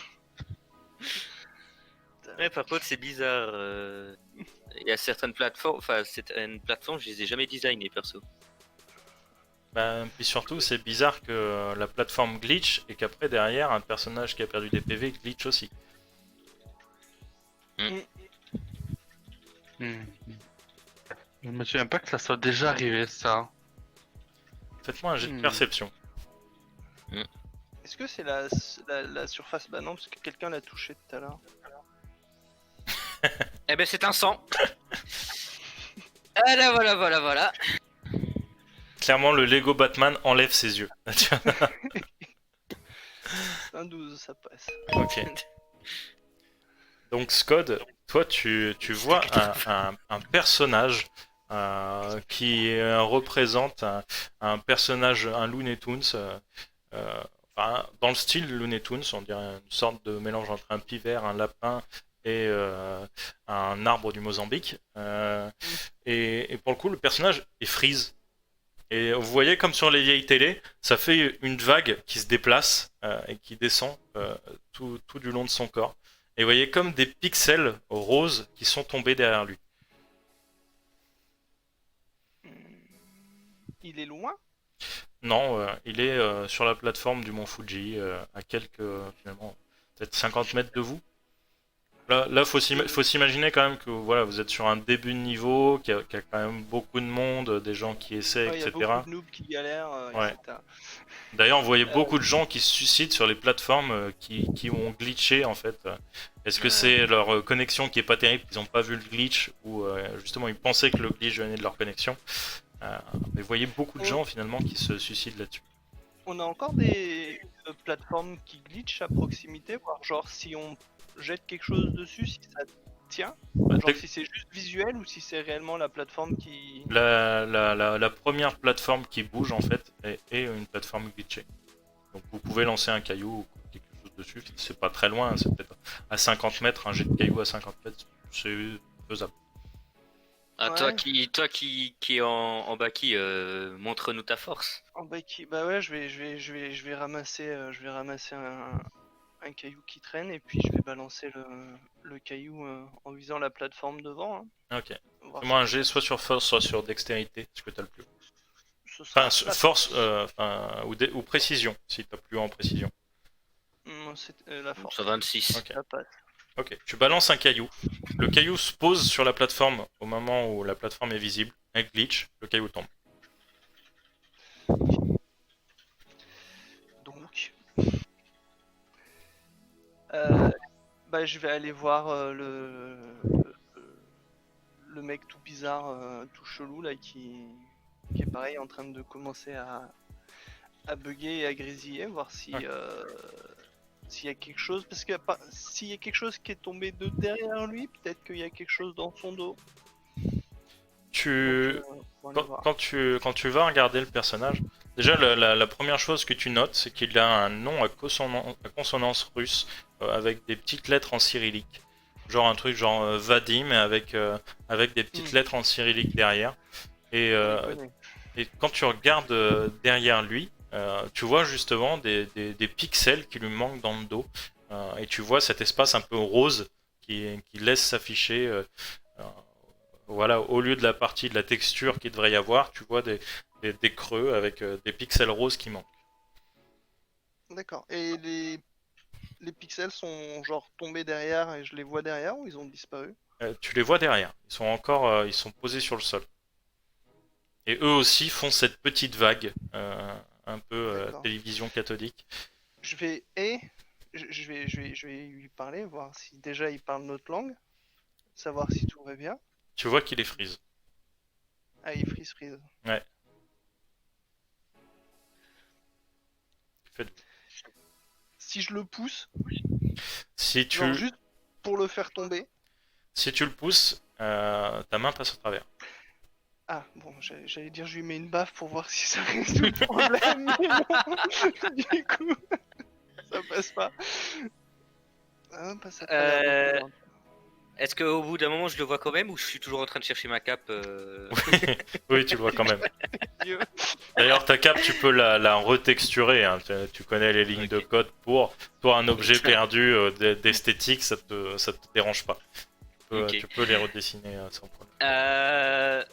Ouais, par contre, c'est bizarre. Il y a certaines plateformes, je les ai jamais designées perso. bah, puis surtout, c'est bizarre que la plateforme glitch et qu'après, derrière, un personnage qui a perdu des PV glitch aussi. Hmm. Je me souviens pas que ça soit déjà arrivé ça. Faites-moi un jet de perception. Est-ce que c'est la surface? Bah non, parce que quelqu'un l'a touché tout à l'heure. Eh ben, c'est un 100. Ah là, voilà. Clairement, le Lego Batman enlève ses yeux. Un 12, ça passe. Ok. Donc Scud, toi tu vois un personnage qui représente un personnage, un Looney Tunes, enfin, dans le style Looney Tunes, on dirait une sorte de mélange entre un pivert, un lapin et un arbre du Mozambique. Et pour le coup, le personnage est Freeze. Et vous voyez comme sur les vieilles télé, ça fait une vague qui se déplace et qui descend tout du long de son corps. Et vous voyez comme des pixels roses qui sont tombés derrière lui. Il est loin? Non, il est sur la plateforme du mont Fuji, à quelques, finalement, peut-être 50 mètres de vous. Là faut s'imaginer quand même que voilà, vous êtes sur un début de niveau, qu'il y a quand même beaucoup de monde, des gens qui essaient, Ouais, il y a etc. beaucoup de noobs qui galèrent, Ouais. etc. D'ailleurs, vous voyez beaucoup de gens qui se suicident sur les plateformes qui ont glitché en fait. Est-ce que c'est leur connexion qui est pas terrible, qu'ils n'ont pas vu le glitch, ou justement ils pensaient que le glitch venait de leur connexion. Mais vous voyez beaucoup de gens finalement qui se suicident là-dessus. On a encore des plateformes qui glitchent à proximité, voire genre si on jette quelque chose dessus, si ça tient, genre si c'est juste visuel ou si c'est réellement la plateforme qui... La première plateforme qui bouge en fait est une plateforme glitchée. Donc vous pouvez lancer un caillou ou quelque chose dessus, c'est pas très loin, c'est peut-être à 50 mètres, un jet de caillou à 50 mètres, c'est faisable. Ah, Ouais. toi qui est en Baki, montre-nous ta force. Oh bah ouais, je vais ramasser, un caillou qui traîne et puis je vais balancer le caillou en visant la plateforme devant. Hein. Ok. Voir Fais-moi un si jet soit sur force, soit sur dextérité, ce que t'as le plus. ce sera Enfin, la force ou précision, si t'as plus en précision. C'est la force. 126. Ok. Ça passe. Ok, tu balances un caillou. Le caillou se pose sur la plateforme au moment où la plateforme est visible. Elle glitch, le caillou tombe. Donc, bah je vais aller voir le mec tout bizarre, tout chelou là qui est pareil en train de commencer à bugger et à grésiller, voir si Ouais. s'il y a quelque chose, parce que s'il y a quelque chose qui est tombé de derrière lui, peut-être qu'il y a quelque chose dans son dos. Tu... Donc, on va aller voir. Quand tu vas regarder le personnage, déjà la première chose que tu notes, c'est qu'il a un nom à consonance russe avec des petites lettres en cyrillique. Genre un truc genre Vadim mais avec des petites lettres en cyrillique derrière. Et, Je le connais. et quand tu regardes derrière lui, tu vois justement des pixels qui lui manquent dans le dos. Et tu vois cet espace un peu rose qui laisse s'afficher voilà, au lieu de la partie de la texture qu'il devrait y avoir, tu vois des creux avec des pixels roses qui manquent. D'accord. Et les pixels sont genre tombés derrière et je les vois derrière ou ils ont disparu? Tu les vois derrière, ils sont posés sur le sol. Et eux aussi font cette petite vague, un peu D'accord. télévision cathodique. Je vais je vais lui parler, voir si déjà il parle notre langue, savoir si tout va bien. Tu vois qu'il est freeze. Ah, il freeze. Ouais. Faites- Si je le pousse, Si tu, genre juste pour le faire tomber. si tu le pousses, ta main passe au travers. Ah, bon, j'allais dire je lui mets une baffe pour voir si ça résout le problème, mais non. Du coup, ça passe pas. Ah, passe à travers. Donc, Est-ce qu'au bout d'un moment, je le vois quand même ou je suis toujours en train de chercher ma cape Oui, tu le vois quand même. Dieu. D'ailleurs, ta cape, tu peux la retexturer. Hein. Tu connais les lignes de Ok. code pour toi un objet perdu d'esthétique, ça te dérange pas. Ok. Tu peux les redessiner sans problème.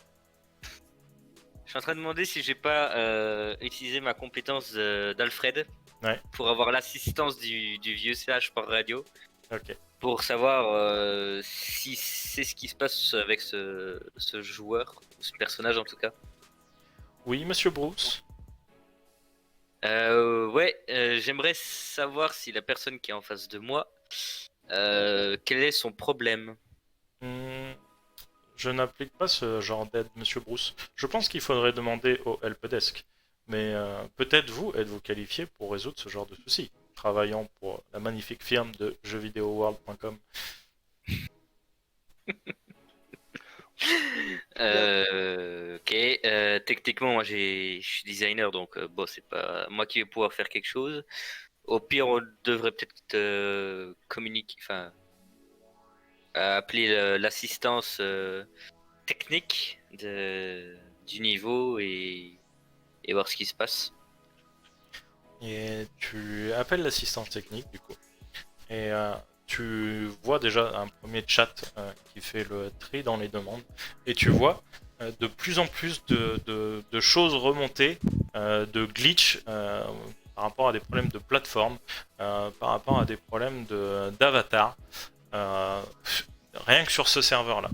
Je suis en train de demander si j'ai pas utilisé ma compétence d'Alfred Ouais. pour avoir l'assistance du vieux sage par radio Ok. pour savoir si c'est ce qui se passe avec ce joueur, ou ce personnage en tout cas. Oui, Monsieur Bruce. J'aimerais savoir si la personne qui est en face de moi, quel est son problème. Hmm, je n'applique pas ce genre d'aide, Monsieur Bruce. Je pense qu'il faudrait demander au helpdesk. Mais peut-être vous, êtes-vous qualifié pour résoudre ce genre de soucis, travaillant pour la magnifique firme de jeuxvideoworld.com. Ok, techniquement, moi je suis designer, donc bon, c'est pas moi qui vais pouvoir faire quelque chose. Au pire, on devrait peut-être communiquer, enfin, appeler l'assistance technique du niveau et voir ce qui se passe. Et tu appelles l'assistance technique du coup. Et tu vois déjà un premier chat qui fait le tri dans les demandes. Et tu vois de plus en plus de choses remonter, de glitch par rapport à des problèmes de plateforme, par rapport à des problèmes d'avatar. Euh, Rien que sur ce serveur-là.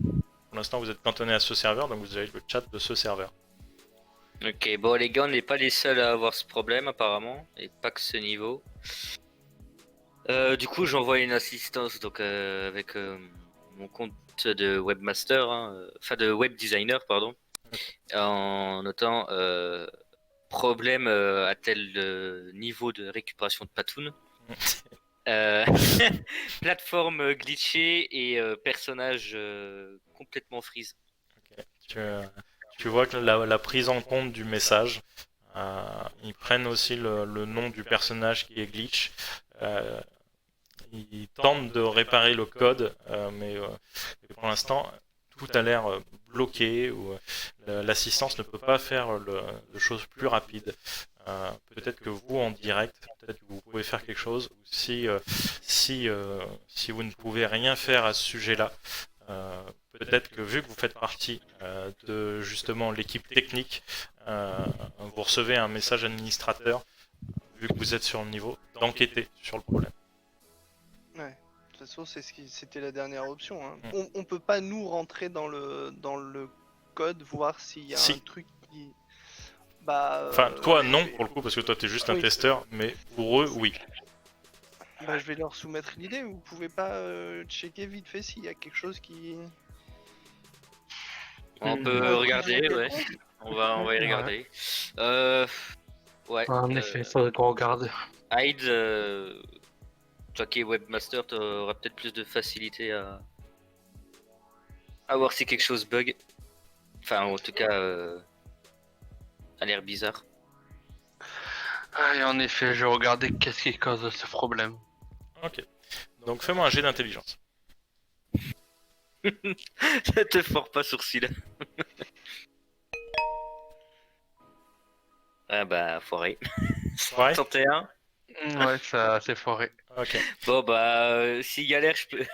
Pour l'instant, vous êtes cantonné à ce serveur, donc vous avez le chat de ce serveur. Ok, bon, les gars, on n'est pas les seuls à avoir ce problème apparemment, et pas que ce niveau. Du coup, j'envoie une assistance donc avec mon compte de webmaster, hein, enfin de web designer, pardon, en notant problème à tel niveau de récupération de Patoon. Euh, Plateforme glitchée et personnage complètement freeze. Ok. Tu vois que la prise en compte du message, ils prennent aussi le nom du personnage qui est glitch. Euh, Ils tentent de réparer le code, mais pour l'instant, tout a l'air bloqué ou l'assistance ne peut pas faire de choses plus rapides. Peut-être que vous, en direct, peut-être que vous pouvez faire quelque chose. Ou si vous ne pouvez rien faire à ce sujet-là, peut-être que vu que vous faites partie de justement l'équipe technique, vous recevez un message administrateur, vu que vous êtes sur le niveau, d'enquêter sur le problème. Ouais. De toute façon, c'était la dernière option. Hein. Mm. On peut pas nous rentrer dans le code, voir s'il y a Si. un truc qui. Bah. Enfin, toi non pour le coup parce que toi t'es juste un Oui. testeur, mais pour eux oui. Bah, je vais leur soumettre l'idée. Vous pouvez pas checker vite fait s'il y a quelque chose qui. On Hmm. peut regarder, Quelque ouais. chose. On va y Ouais. regarder. Ouais. En effet, il faudrait qu'on regarde. Hyde, toi qui es webmaster, tu auras peut-être plus de facilité à voir si quelque chose bug. Enfin, en tout cas, a l'air bizarre. Ah, et en effet, je vais regarder qu'est-ce qui cause ce problème. Ok. Donc fais-moi un jet d'intelligence. Ça te fort pas sur celui-là. Ah bah, foiré. Ouais. 31. Ouais, ça c'est foré. Ok. Bon bah, s'il galère, je peux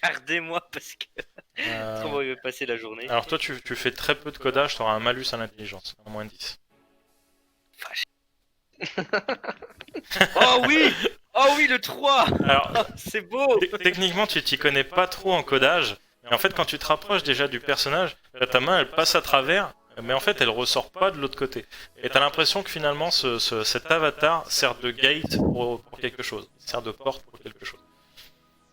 regarder moi parce que Comment il veut passer la journée? Alors toi, tu fais très peu de codage, tu auras un malus à l'intelligence, un moins 10. Oh oui! Oh oui, le 3! Alors, Oh, c'est beau! techniquement, tu t'y connais pas trop en codage, et en fait, quand tu te rapproches déjà du personnage, là, ta main, elle passe à travers, mais en fait, elle ressort pas de l'autre côté. Et t'as l'impression que finalement, cet avatar sert de gate pour quelque chose, il sert de porte pour quelque chose.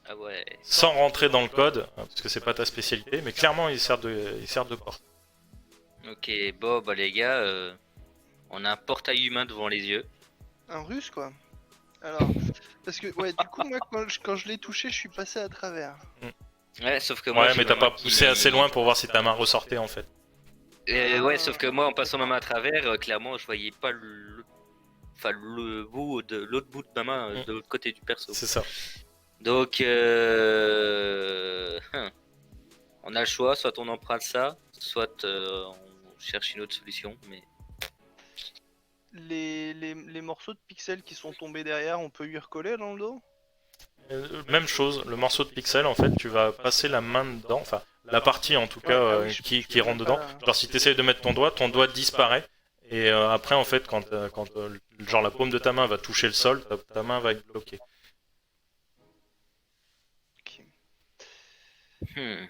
Ah ouais. Sans rentrer dans le code, parce que c'est pas ta spécialité, mais clairement, il sert de porte. Ok, bon, bah les gars, on a un portail humain devant les yeux. Un russe, quoi. Alors, parce que, ouais, du coup, moi, quand je l'ai touché, je suis passé à travers. Ouais, sauf que moi. Ouais, j'ai mais t'as ma pas main qui- poussé assez loin pour voir si ta main ressortait en fait. Ouais, sauf que moi, en passant ma main à travers, clairement, je voyais pas le bout de l'autre bout de ma main de l'autre côté du perso. C'est ça. Donc, on a le choix, soit on emprunte ça, soit on cherche une autre solution. Mais Les morceaux de pixels qui sont tombés derrière, on peut lui recoller dans le dos? Même chose, le morceau de pixel en fait, tu vas passer la main dedans, enfin la partie en tout cas oui, qui rentre dedans. Genre si tu essayes de mettre ton doigt disparaît. Et après en fait quand genre la paume de ta main va toucher le sol, ta main va être bloquée. Ok. hmm.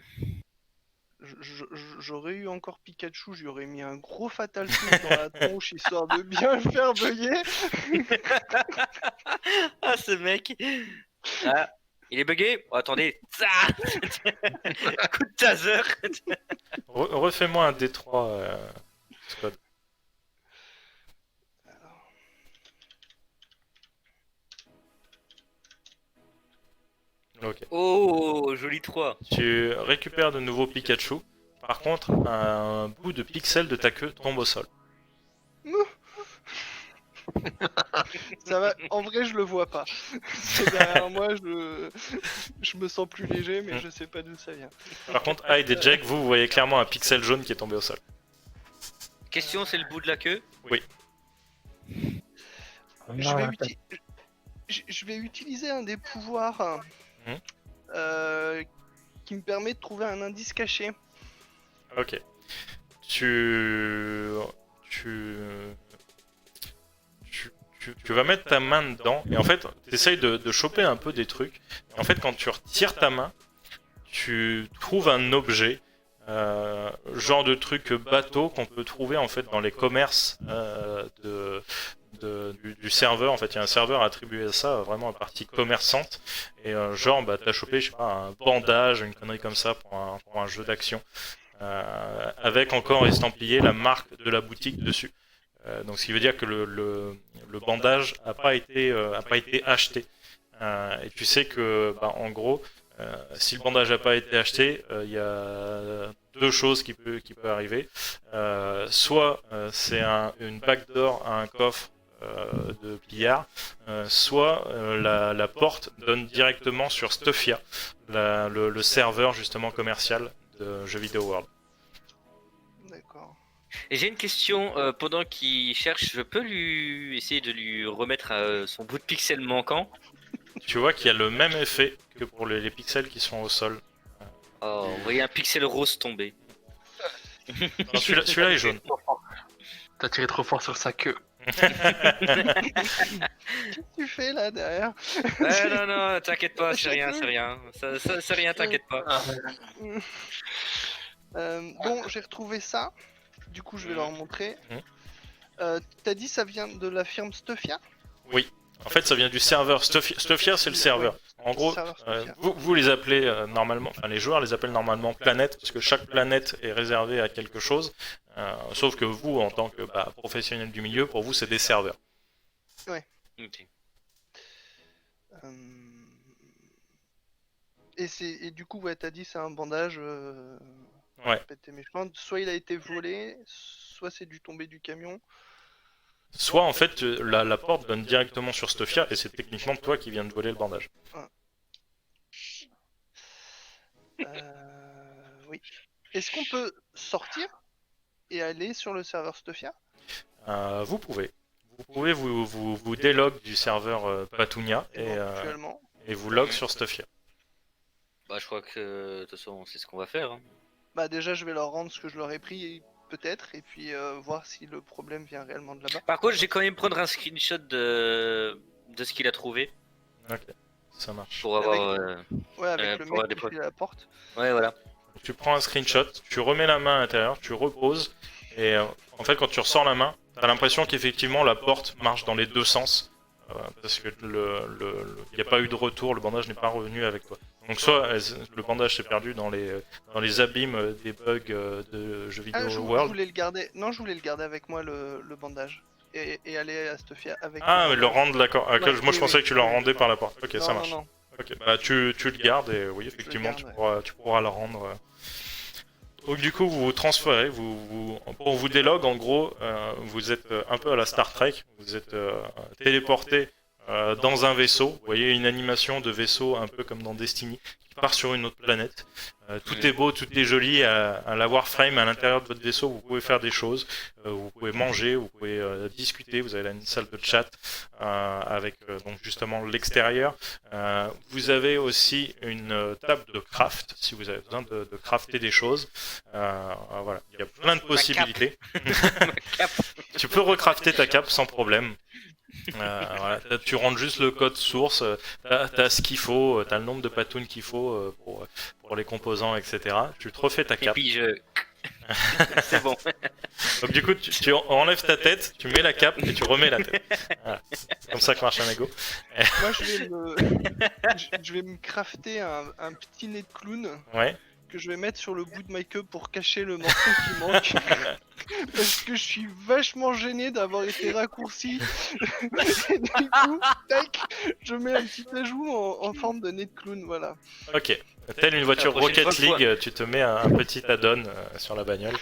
J'aurais eu encore Pikachu, j'aurais mis un gros Fatal Push dans la tronche histoire de bien le faire bugger. Ah, ce mec. Ah, il est bugué. Oh, attendez. Ah coup de taser. Refais-moi un D3 Scott. Ok. Oh, joli 3. Tu récupères de nouveau Pikachu. Par contre, un bout de pixel de ta queue tombe au sol. Ça va, en vrai, je le vois pas. C'est derrière moi, je me sens plus léger, mais je sais pas d'où ça vient. Par contre, Hyde et Jack, vous voyez clairement un pixel jaune qui est tombé au sol. Question, c'est le bout de la queue? Je vais utiliser un des pouvoirs Mhm. qui me permet de trouver un indice caché. Ok. Tu vas mettre ta main dedans et en fait, tu essayes de choper un peu des trucs. Et en fait, quand tu retires ta main, tu trouves un objet, genre de truc bateau qu'on peut trouver en fait dans les commerces du serveur. En fait, il y a un serveur attribué à ça, vraiment à partie commerçante. Et genre, bah, t'as chopé, je sais pas, un bandage, une connerie comme ça pour un jeu d'action. Avec encore estampillé la marque de la boutique dessus. Donc ce qui veut dire que le bandage a pas été acheté. Et tu sais que bah, en gros, si le bandage n'a pas été acheté, il y a deux choses qui peuvent arriver. Soit c'est une backdoor à un coffre de pillard, soit la porte donne directement sur Stuffia, le serveur justement commercial de Jeux Vidéo World. D'accord. Et j'ai une question, pendant qu'il cherche, je peux lui essayer de lui remettre son bout de pixel manquant? Tu vois qu'il y a le même effet que pour les pixels qui sont au sol. Oh, vous voyez un pixel rose tomber. Non, celui-là est jaune. T'as tiré trop fort sur sa queue. Qu'est-ce que tu fais là derrière? Ouais, non, t'inquiète pas, c'est rien. C'est rien, t'inquiète pas. Bon, j'ai retrouvé ça. Du coup, je vais leur montrer. Mhm. T'as dit ça vient de la firme Stuffia? Oui. En fait, ça vient du serveur. Stuffia, c'est le serveur. En gros, vous les appelez normalement, enfin les joueurs les appellent normalement planètes, parce que chaque planète est réservée à quelque chose. Sauf que vous, en tant que professionnel du milieu, pour vous, c'est des serveurs. Ok. Et du coup, ouais, t'as dit c'est un bandage. Ouais. Pété méchant. Soit il a été volé, soit c'est dû tomber du camion. Soit en fait, la porte donne directement sur Stuffia, et c'est techniquement toi qui viens de voler le bandage. Oui. Est-ce qu'on peut sortir et aller sur le serveur Stuffia? Vous pouvez. Vous pouvez vous délog du serveur Patunia et Éventuellement. vous log sur Stuffia. Bah, je crois que de toute façon, c'est ce qu'on va faire. Hein. Bah déjà, je vais leur rendre ce que je leur ai pris, peut-être, et puis voir si le problème vient réellement de là-bas. Par contre, j'ai quand même prendre un screenshot de ce qu'il a trouvé Ok, ça marche. pour avoir. Ouais, avec le pour avoir mec des qui preuves. fait la porte. Ouais, voilà. Donc, tu prends un screenshot, tu remets la main à l'intérieur, tu reposes, et en fait, quand tu ressors la main, t'as l'impression qu'effectivement la porte marche dans les deux sens, parce que il n'y a pas eu de retour, le bandage n'est pas revenu avec toi. Donc soit le bandage s'est perdu dans les abîmes des bugs de jeux vidéo Ah, je World. voulais le garder. Non, je voulais le garder avec moi, le bandage. Et aller à Stofia avec Ah, le mais le bandage. rendre, d'accord. Ah, Ouais, moi je oui, pensais oui. que tu le rendais par la porte. Ok, Non, ça non, marche. non. Ok, bah tu le gardes et oui, effectivement, garde, tu pourras le rendre. Donc du coup, vous vous transférez, pour vous délog, en gros, vous êtes un peu à la Star Trek, vous êtes téléporté dans un vaisseau. Vous voyez une animation de vaisseau un peu comme dans Destiny, qui part sur une autre planète. Tout est beau, tout est joli. À la Warframe, à l'intérieur de votre vaisseau, vous pouvez faire des choses. Vous pouvez manger, vous pouvez discuter. Vous avez là une salle de chat avec donc justement l'extérieur. Vous avez aussi une table de craft si vous avez besoin de crafter des choses. Voilà, il y a plein de possibilités. Tu peux recrafter ta cape sans problème. Voilà, tu rentres juste le code source, t'as ce qu'il faut, t'as le nombre de patounes qu'il faut pour les composants, etc. Tu te refais ta Et cape. puis c'est bon. Donc du coup, tu enlèves ta tête, tu mets la cape et tu remets la tête. Voilà. C'est comme ça que marche un Lego. Moi, je vais me crafter un petit nez de clown Ouais. que je vais mettre sur le bout de ma queue pour cacher le morceau qui manque. Parce que je suis vachement gêné d'avoir été raccourci. Et du coup, tac, je mets un petit ajout en forme de nez de clown, voilà. Ok. Telle une voiture La prochaine Rocket fois, League, tu te mets un petit add-on sur la bagnole.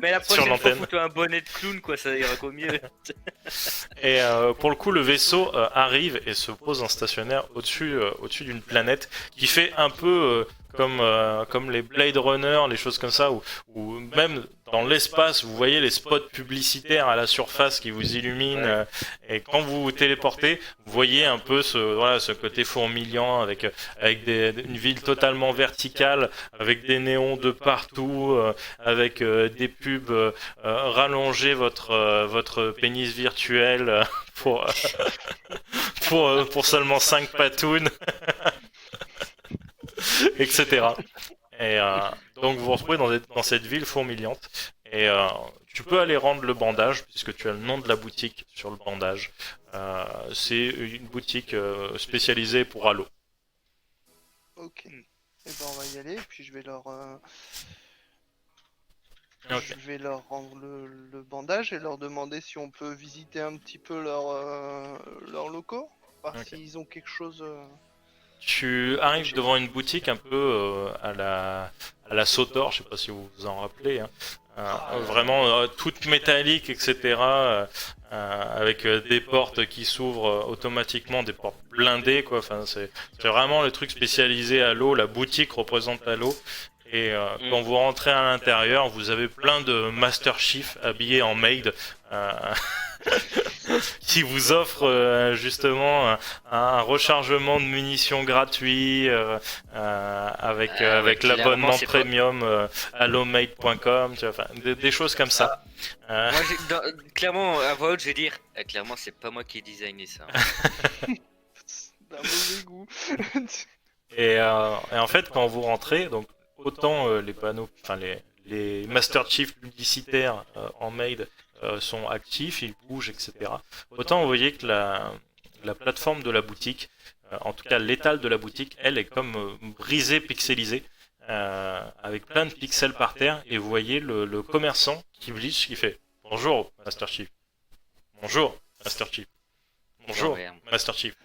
Mais la Sur prochaine fois, l'antenne. fous-toi un bonnet de clown, quoi, ça ira qu'au mieux. Et pour le coup, le vaisseau arrive et se pose en stationnaire au-dessus d'une planète qui fait un peu comme les Blade Runner, les choses comme ça, ou même dans l'espace, vous voyez les spots publicitaires à la surface qui vous illuminent. Et quand vous vous téléportez, vous voyez un peu ce côté fourmillant avec une ville totalement verticale, avec des néons de partout, avec des pubs rallonger votre pénis virtuel pour seulement 5 patounes, etc. Et donc vous vous retrouvez dans cette ville fourmillante. Et tu peux aller rendre le bandage, puisque tu as le nom de la boutique sur le bandage. C'est une boutique spécialisée pour Halo. Ok. Et ben on va y aller, et puis je vais leur... Ok. Je vais leur rendre le bandage et leur demander si on peut visiter un petit peu leurs locaux. Voir Ok. s'ils ont quelque chose... Tu arrives devant une boutique un peu à la Sotor, je sais pas si vous vous en rappelez, hein. Vraiment toute métallique, etc. Avec des portes qui s'ouvrent automatiquement, des portes blindées, quoi. Enfin, c'est vraiment le truc spécialisé à l'eau. La boutique représente à l'eau. Et quand vous rentrez à l'intérieur, vous avez plein de Master Chief habillés en maid qui vous offrent justement un rechargement de munitions gratuit avec l'abonnement clairement, c'est pas- premium allomade.com, tu vois, enfin, des choses comme ça. Moi, clairement, à voix haute, je vais dire, clairement, c'est pas moi qui ai designé ça. d'un mauvais goût. Et en fait, quand vous rentrez, donc autant les panneaux, enfin les Master Chief publicitaires en maid sont actifs, ils bougent, etc. Autant vous voyez que la plateforme de la boutique, en tout cas l'étal de la boutique, elle est comme brisée, pixelisée, avec plein de pixels par terre, et vous voyez le commerçant qui glitch, qui fait « Bonjour Master Chief, bonjour Master Chief, bonjour Ouais. Master Chief ».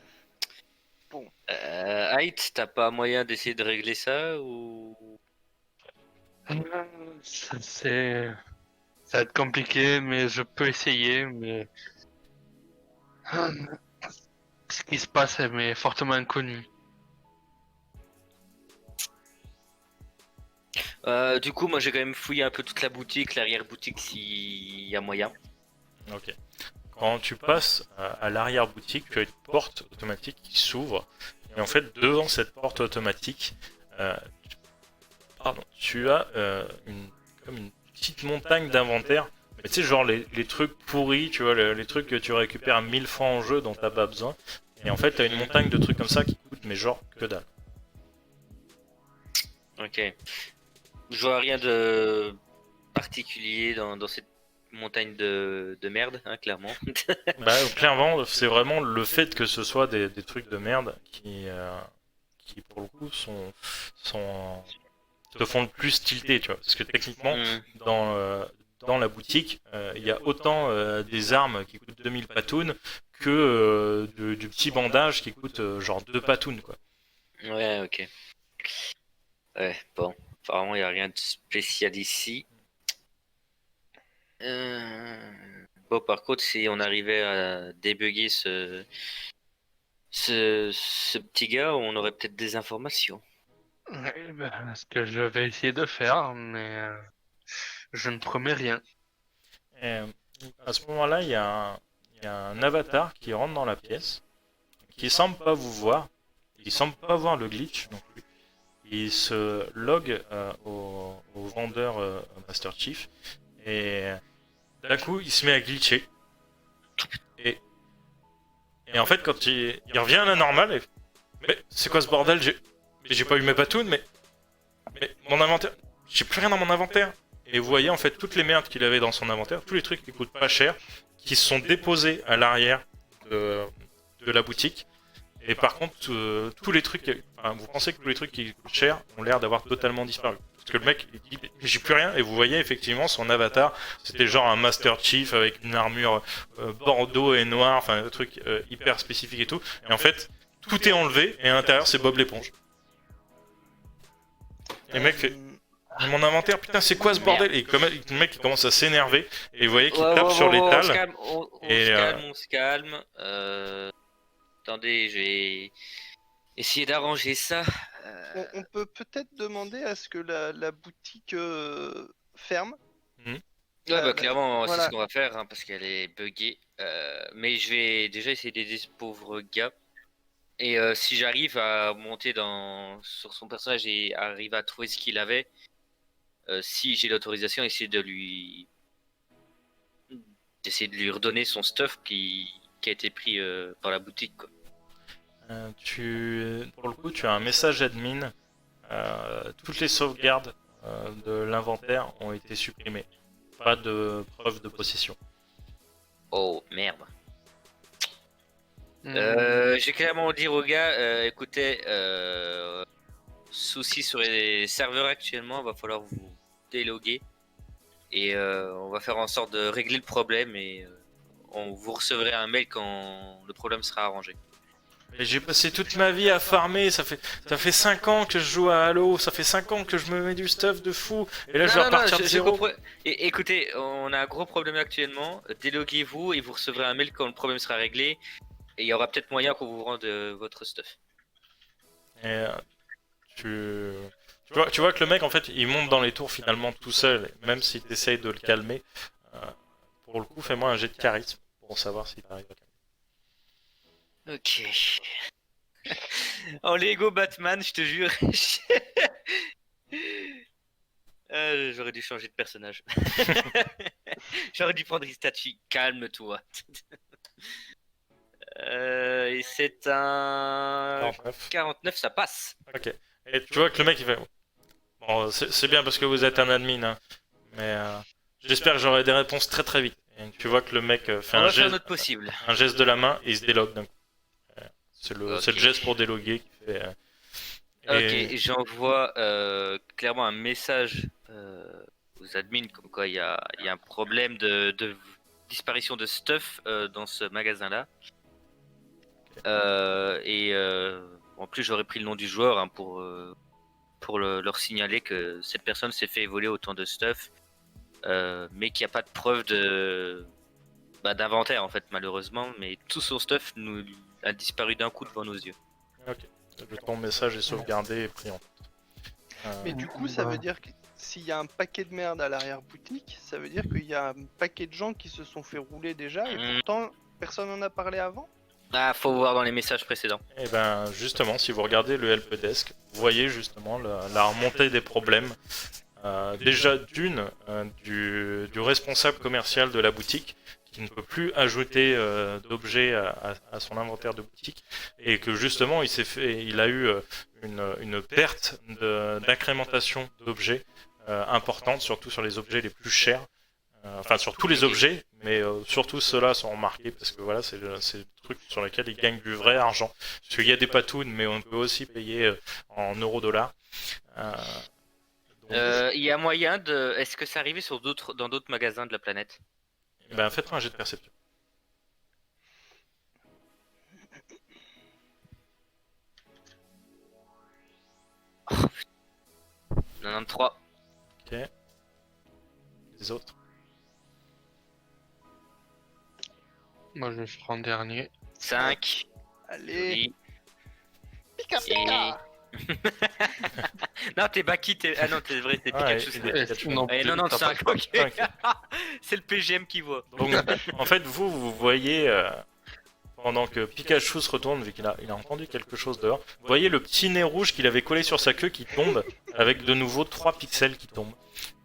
Height, t'as pas moyen d'essayer de régler ça ou... Ça va être compliqué, mais je peux essayer, mais... Ce qui se passe m'est fortement inconnu. Du coup, moi j'ai quand même fouillé un peu toute la boutique, l'arrière-boutique s'il y a moyen. Ok. Quand tu passes à l'arrière-boutique, tu as une porte automatique qui s'ouvre Et en fait, devant cette porte automatique, tu as comme une petite montagne d'inventaire. Mais tu sais, genre les trucs pourris, tu vois, les trucs que tu récupères 1000 fois en jeu dont t'as pas besoin. Et en fait, t'as une montagne de trucs comme ça qui coûtent, mais genre que dalle. Ok. Je vois rien de particulier dans cette montagne de merde, hein, clairement. Bah, clairement, c'est vraiment le fait que ce soit des trucs de merde qui pour le coup, te font le plus tilter, tu vois. Parce que techniquement, dans la boutique, il y a autant des armes qui coûtent 2000 patounes que du petit bandage qui coûte genre 2 patounes, quoi. Ouais, ok. Ouais, bon. Apparemment, il n'y a rien de spécial ici. Bon, par contre, si on arrivait à débugger ce petit gars, on aurait peut-être des informations. Ouais, ben, ce que je vais essayer de faire, mais je ne promets rien. Et, à ce moment-là, il y a un avatar qui rentre dans la pièce, qui semble pas vous voir, il semble pas voir le glitch non plus. Il se log au vendeur Master Chief et d'un coup il se met à glitcher et en fait quand il revient à la normale, mais c'est quoi ce bordel, j'ai pas eu mes patounes, mais mon inventaire, j'ai plus rien dans mon inventaire. Et vous voyez en fait toutes les merdes qu'il avait dans son inventaire, tous les trucs qui coûtent pas cher, qui se sont déposés à l'arrière de la boutique. Et par contre, tous les trucs, enfin, vous pensez que tous les trucs qui coûtent cher ont l'air d'avoir totalement disparu. Parce que le mec, il dit, j'ai plus rien, et vous voyez effectivement son avatar, c'était genre un Master Chief avec une armure bordeaux et noir, enfin un truc hyper spécifique et tout. Et en fait, tout est enlevé, et à l'intérieur, c'est Bob l'éponge. Et le mec fait, mon inventaire, putain, c'est quoi ce bordel? Et le mec, il commence à s'énerver, et vous voyez qu'il tape sur l'étal. On se calme. Attendez, je vais essayer d'arranger ça. On peut peut-être demander à ce que la boutique ferme. Ouais, bah clairement, voilà. c'est ce qu'on va faire, hein, parce qu'elle est buggée. Mais je vais déjà essayer d'aider ce pauvre gars. Et si j'arrive à monter sur son personnage et arrive à trouver ce qu'il avait, si j'ai l'autorisation, d'essayer de lui redonner son stuff qui a été pris par la boutique, quoi. Pour le coup, tu as un message admin. Toutes les sauvegardes de l'inventaire ont été supprimées. Pas de preuve de possession. Oh merde. J'ai clairement dire au gars, écoutez, souci sur les serveurs actuellement, va falloir vous déloguer et on va faire en sorte de régler le problème et vous recevrez un mail quand le problème sera arrangé. Et j'ai passé toute ma vie à farmer, ça fait 5 ans que je joue à Halo, ça fait 5 ans que je me mets du stuff de fou, et là je vais repartir de zéro. Écoutez, on a un gros problème actuellement, déloguez-vous et vous recevrez un mail quand le problème sera réglé, et il y aura peut-être moyen qu'on vous rende votre stuff. Et tu vois que le mec en fait il monte dans les tours finalement tout seul, même si tu essayes de le calmer. Pour le coup, fais-moi un jet de charisme pour savoir s'il arrive à calmer. Ok. En Lego Batman, je te jure. J'aurais dû changer de personnage. J'aurais dû prendre Itachi. Calme-toi. Et c'est un 49. 49, ça passe. Ok. Et tu vois que le mec il fait. Bon, c'est bien parce que vous êtes un admin, hein, mais j'espère que j'aurai des réponses très très vite. Et tu vois que le mec fait On va faire notre possible. un geste de la main et il se délogue d'un coup. C'est le geste pour déloguer qui fait. Ok, j'envoie clairement un message aux admins comme quoi il y a un problème de disparition de stuff dans ce magasin-là. En plus, j'aurais pris le nom du joueur hein, pour leur signaler que cette personne s'est fait voler autant de stuff, mais qu'il n'y a pas de preuve d'inventaire en fait, malheureusement. Mais tout son stuff a disparu d'un coup devant nos yeux. Ok. Ton message est sauvegardé et pris en compte. Mais du coup, ça veut dire que s'il y a un paquet de merde à l'arrière-boutique, ça veut dire qu'il y a un paquet de gens qui se sont fait rouler déjà et pourtant personne n'en a parlé avant. Ah, faut voir dans les messages précédents. Et ben justement, si vous regardez le helpdesk, vous voyez justement la remontée des problèmes. Déjà du responsable commercial de la boutique qui ne peut plus ajouter d'objets à son inventaire de boutique et que justement il a eu une perte d'incrémentation d'objets importante, surtout sur les objets les plus chers. Enfin sur tous les objets, mais surtout ceux-là sont remarqués parce que voilà, c'est le truc sur lequel ils gagnent du vrai argent. Parce qu'il y a des patounes, mais on peut aussi payer en euros-dollars. Il y a moyen de. Est-ce que c'est arrivé dans d'autres magasins de la planète? Ben faites-moi un jet de perception. 93. Ok. Les autres. Moi, je vais en dernier. 5. Allez, pika Et- pika. Non, t'es Baki, Ah non, t'es vrai, t'es Ouais, Pikachu. il est Pikachu. Non, Et 95, ok. Ok. C'est le PGM qui voit. Donc, en fait, vous voyez, pendant que Pikachu se retourne, vu qu'il a entendu quelque chose dehors, vous voyez le petit nez rouge qu'il avait collé sur sa queue qui tombe, avec de nouveau 3 pixels qui tombent.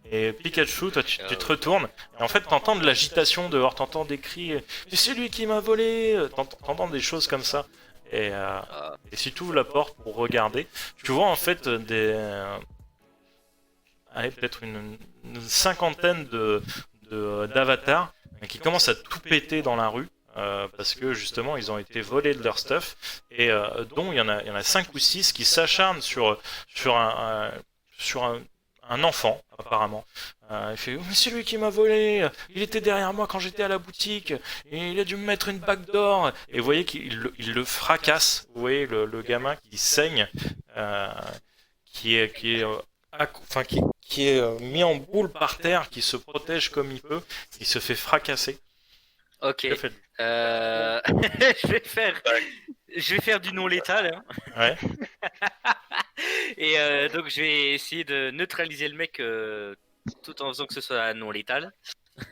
Et Pikachu, toi, tu te retournes, et en fait, t'entends de l'agitation dehors, t'entends des cris, c'est lui qui m'a volé, t'entends des choses comme ça. Et si tu ouvres la porte pour regarder, tu vois en fait allez, peut-être une cinquantaine d'avatars qui commencent à tout péter dans la rue parce que justement ils ont été volés de leur stuff et dont il y en a 5 ou 6 qui s'acharnent sur un enfant apparemment. Il fait mais c'est lui qui m'a volé, il était derrière moi quand j'étais à la boutique et il a dû me mettre une backdoor et vous voyez qu'il le fracasse, vous voyez le gamin qui saigne qui est mis en boule par terre, qui se protège comme il peut, il se fait fracasser. Ok. Que faites-vous? Je vais faire du non létal. Hein. Ouais. Et donc je vais essayer de neutraliser le mec tout en faisant que ce soit non létal.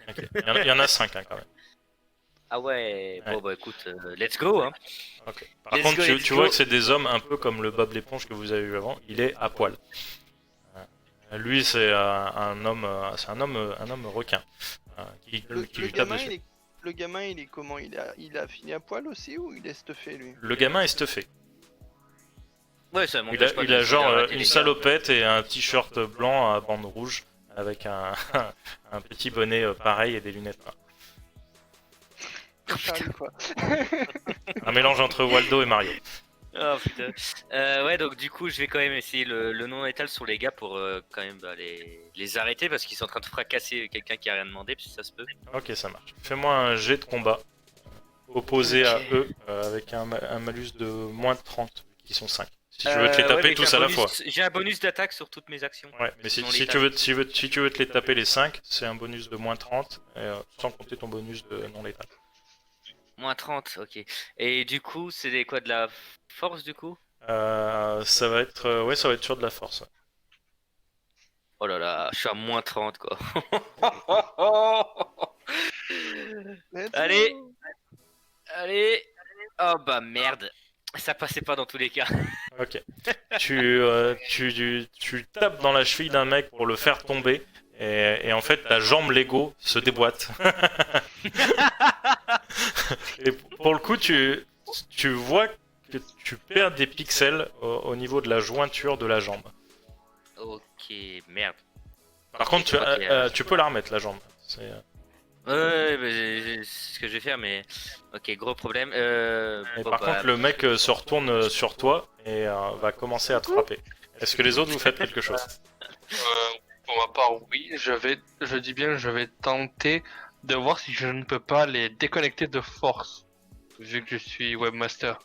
Okay. Il y en a 5 hein, quand même. Ah ouais, Ouais. bon bah écoute, let's go. Hein. Okay. Par contre, tu vois que c'est des hommes un peu comme le Bob l'éponge que vous avez vu avant, il est à poil. Lui, c'est un homme requin qui lui tape dessus. Le gamin, il est comment? Il a fini à poil aussi ou il est stuffé lui? Le gamin est stuffé. Ouais, ça Il m'empêche pas a de genre arrêter les une gars. salopette et un t-shirt blanc à bande rouge avec un petit bonnet pareil et des lunettes noires. Charlie, quoi. Un mélange entre Waldo et Mario. Oh putain. Ouais, donc du coup, je vais quand même essayer le non létal sur les gars pour quand même les arrêter parce qu'ils sont en train de fracasser quelqu'un qui a rien demandé, si ça se peut. Ok, ça marche. Fais-moi un jet de combat opposé à Ok. eux avec un malus de moins de 30, qui sont 5. Si tu veux te les taper mais tous j'ai à un la bonus- fois. J'ai un bonus d'attaque sur toutes mes actions. Ouais, mais si Non tu létal. veux te les taper les 5, c'est un bonus de moins 30, sans compter ton bonus de non létal. Moins 30, ok. Et du coup, c'est quoi de la force du coup? Ça va être ça va être sur de la force. Ouais. Oh là là, je suis à moins 30 quoi. Let's Allez. go. Allez. Oh bah merde. Ça passait pas dans tous les cas. Ok. Tu tapes dans la cheville d'un mec pour le faire tomber. Et en fait, ta jambe Lego se déboîte. Et pour le coup, tu vois que tu perds des pixels au niveau de la jointure de la jambe. Ok, merde. Par contre, tu peux la remettre, la jambe. C'est, Ouais, bah, c'est ce que je vais faire, mais ok, gros problème. Et Bon, par bah, contre, le mec se retourne sur toi et va commencer à te frapper. Est-ce que les autres, vous faites quelque chose? Pour ma part, oui. Je dis bien, je vais tenter de voir si je ne peux pas les déconnecter de force, vu que je suis webmaster.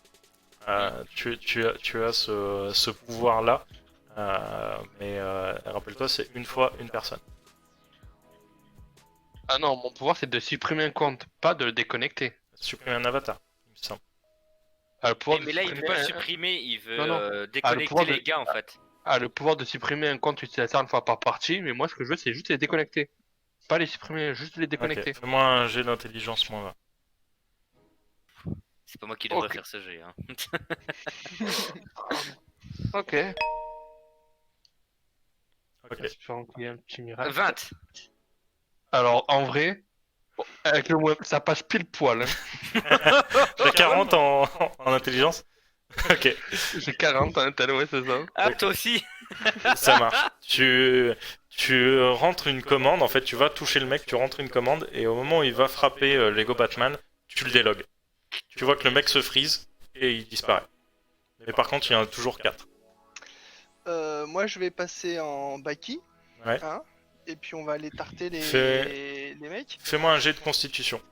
Tu as ce pouvoir-là, mais rappelle-toi, c'est une fois une personne. Ah non, mon pouvoir c'est de supprimer un compte, pas de le déconnecter. Supprimer un avatar, il me semble. Le pouvoir mais de là, il veut supprimer pas un- supprimer, il veut Non, non. déconnecter pouvoir les de- gars en fait. le pouvoir de supprimer un compte utilisateur une fois par partie, mais moi ce que je veux c'est juste les déconnecter. Pas les supprimer, juste les déconnecter. Ok, fais-moi un jet d'intelligence moins 20. C'est pas moi qui devrais Ok. faire ce jeu. Hein. Ok. Ok. J'espère envoyer un petit miracle. 20. Alors, en vrai, avec le moins, ça passe pile poil. Hein. T'as 40 en intelligence. Ok, J'ai 40 en tel, ouais, c'est ça. Ah, toi aussi. ça marche. Tu rentres une commande, en fait, tu vas toucher le mec, tu rentres une commande, et au moment où il va frapper Lego Batman, tu le délogues. Tu vois que le mec se freeze et il disparaît. Mais par contre, il y en a toujours 4. Moi, je vais passer en Baki. Ouais. Hein, et puis on va aller tarter Fais- les mecs. Fais-moi un jet de constitution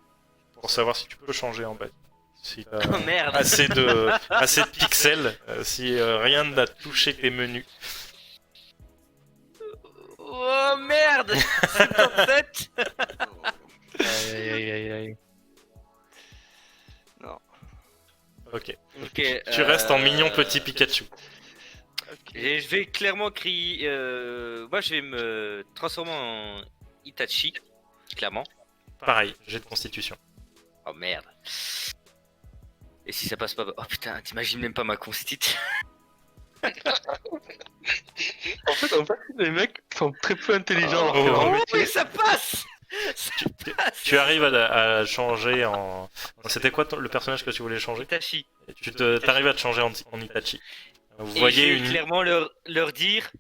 pour savoir si tu peux changer en bas. Si t'as Oh merde. assez de pixels, si rien n'a touché tes menus. Oh merde. 57. Aïe, aïe, aïe, aïe. Ok. Ok. Tu restes en mignon petit Pikachu. Ok. Et je vais clairement crier. Moi, je vais me transformer en Itachi, clairement. Pareil, jet de constitution. Oh merde. Et si ça passe pas. Oh putain, t'imagines même pas ma constit. En fait, les mecs sont très peu intelligents. Oh. alors que- Oh oui, ça passe. Ça passe. Tu arrives à changer en. C'était quoi le personnage que tu voulais changer? Itachi. T'arrives à te changer en Itachi. Vous Et voyez je vais une. clairement leur dire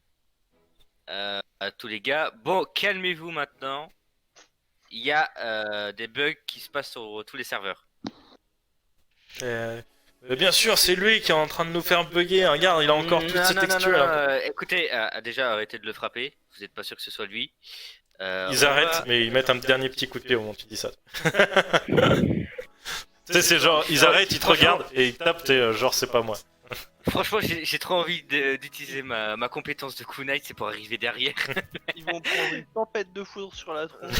à tous les gars, bon, calmez-vous maintenant. Il y a des bugs qui se passent sur tous les serveurs. Bien sûr, c'est lui qui est en train de nous faire bugger. Regarde, il a encore toutes ces textures. là. Écoutez, déjà arrêtez de le frapper. Vous n'êtes pas sûr que ce soit lui. Ils On arrêtent, va- mais ils mettent un dernier petit coup de pied au moment où tu dis ça. Tu sais, c'est genre, ils arrêtent, ils te regardent et ils tapent, t'es genre, c'est pas moi. Franchement, j'ai trop envie d'utiliser ma compétence de kunai, c'est pour arriver derrière. Ils vont prendre une tempête de foudre sur la tronche.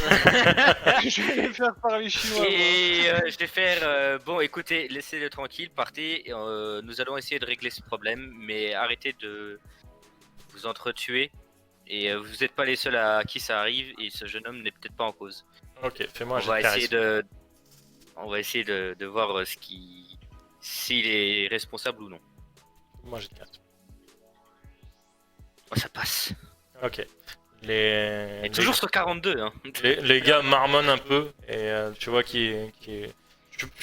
Je vais les faire parler chinois. moi. Et je vais faire bon, écoutez, laissez-le tranquille, partez. Nous allons essayer de régler ce problème, mais arrêtez de vous entretuer. Et vous n'êtes pas les seuls à qui ça arrive, et ce jeune homme n'est peut-être pas en cause. Ok, fais-moi un On jet va de essayer charisme. on va essayer de voir s'il est responsable ou non. Moi, j'ai de charisme. Oh, ça passe. Ok. Et toujours sur 42, hein. Les gars marmonnent un peu et tu vois tu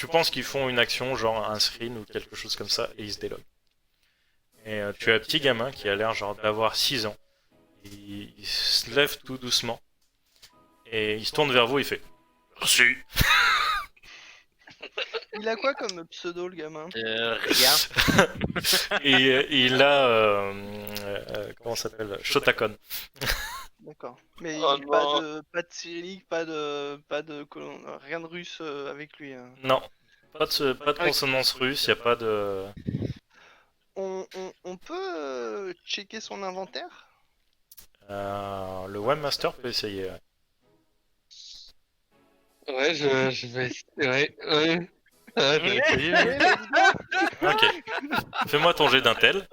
penses qu'ils font une action, genre un screen ou quelque chose comme ça, et ils se déloguent. Et tu as un petit gamin qui a l'air genre d'avoir 6 ans. Il se lève tout doucement et il se tourne vers vous, il fait Merci. Il a quoi comme pseudo, le gamin? Rien. Et il a comment ça s'appelle, Shotakon. D'accord. Mais Oh pas de cyrillique, pas de rien de russe avec lui. Hein. Non, pas de consonance russe, y a pas de. On peut checker son inventaire? Le webmaster peut essayer. Ouais. Ouais, je vais essayer. Ouais. Ah, je vais essayer. Ouais, vas-y, go. Ok. Fais-moi ton jet d'intel.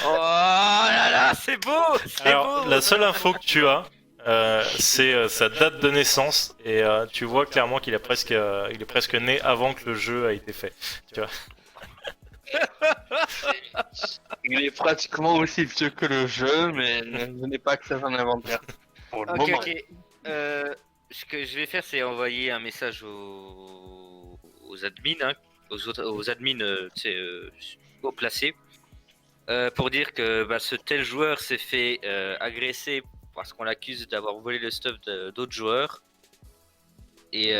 Oh là là, c'est beau, c'est Alors, beau. la seule info que tu as, c'est sa date de naissance et tu vois clairement qu'il il est presque né avant que le jeu a été fait. Tu vois. Il est pratiquement aussi vieux que le jeu, mais je n'ai pas accès à son inventaire. Pour le Ok, moment. ok. Ce que je vais faire, c'est envoyer un message aux admins, hein, aux admins haut placés, pour dire que bah, ce tel joueur s'est fait agresser parce qu'on l'accuse d'avoir volé le stuff d'autres joueurs. Et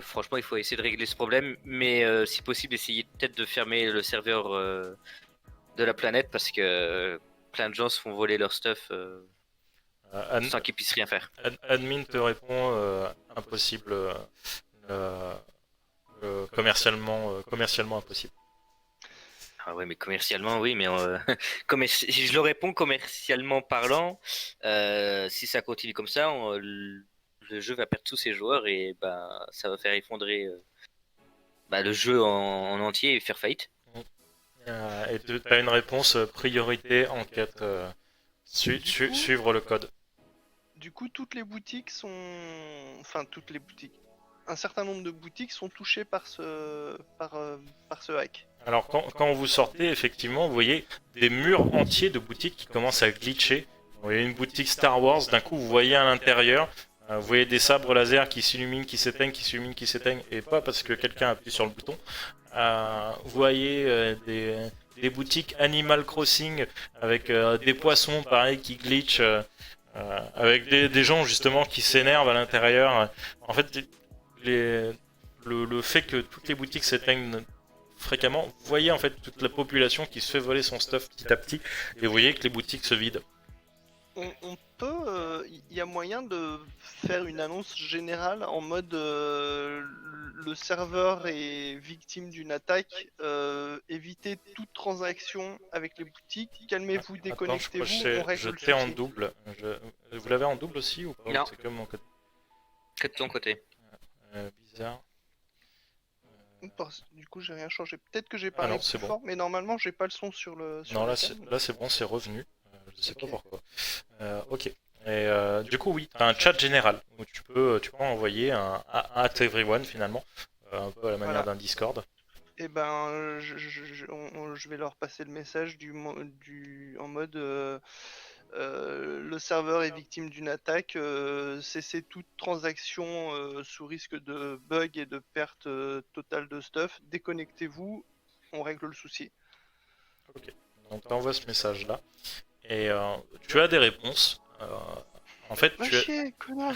franchement, il faut essayer de régler ce problème, mais si possible, essayer peut-être de fermer le serveur de la planète parce que plein de gens se font voler leur stuff sans qu'ils puissent rien faire. Admin te répond impossible, commercialement impossible. Ah ouais, mais commercialement, oui, mais si je le réponds commercialement parlant, si ça continue comme ça, le jeu va perdre tous ses joueurs et bah, ça va faire effondrer le jeu en entier et faire faillite. Et tu as une réponse priorité enquête, suivre le code. Du coup, toutes les boutiques sont... Enfin, toutes les boutiques. Un certain nombre de boutiques sont touchées par ce hack. Alors quand vous sortez, effectivement, vous voyez des murs entiers de boutiques qui commencent à glitcher. Vous voyez une boutique Star Wars, d'un coup vous voyez à l'intérieur, vous voyez des sabres laser qui s'illuminent, qui s'éteignent, qui s'illuminent, qui s'éteignent, et pas parce que quelqu'un appuie sur le bouton. Vous voyez des boutiques Animal Crossing avec des poissons pareil qui glitchent, avec des gens justement qui s'énervent à l'intérieur. En fait, le fait que toutes les boutiques s'éteignent fréquemment, vous voyez en fait toute la population qui se fait voler son stuff petit à petit, et vous voyez que les boutiques se vident. On peut... Il y a moyen de faire une annonce générale en mode le serveur est victime d'une attaque, évitez toute transaction avec les boutiques, calmez-vous, Attends, déconnectez-vous, je on règle le jeté en souci. double. Vous l'avez en double aussi ou pas? Non. C'est comme mon côté. Que de ton côté. Bizarre. Du coup, j'ai rien changé. Peut-être que j'ai Ah parlé non, c'est plus bon. fort, mais normalement, j'ai pas le son sur le. Sur Non, le là cam. c'est bon, c'est revenu. Je sais pas Ok. pourquoi. Ok. Et du coup, oui, t'as un chat général où tu peux envoyer un at everyone finalement, un peu à la manière Voilà. d'un Discord. Et ben, je vais leur passer le message en mode le serveur est victime d'une attaque, cessez toute transaction sous risque de bug et de perte totale de stuff, déconnectez-vous, on règle le souci. Donc t'envoies ce message-là et tu as des réponses. En fait, Va tu as... chier, connard.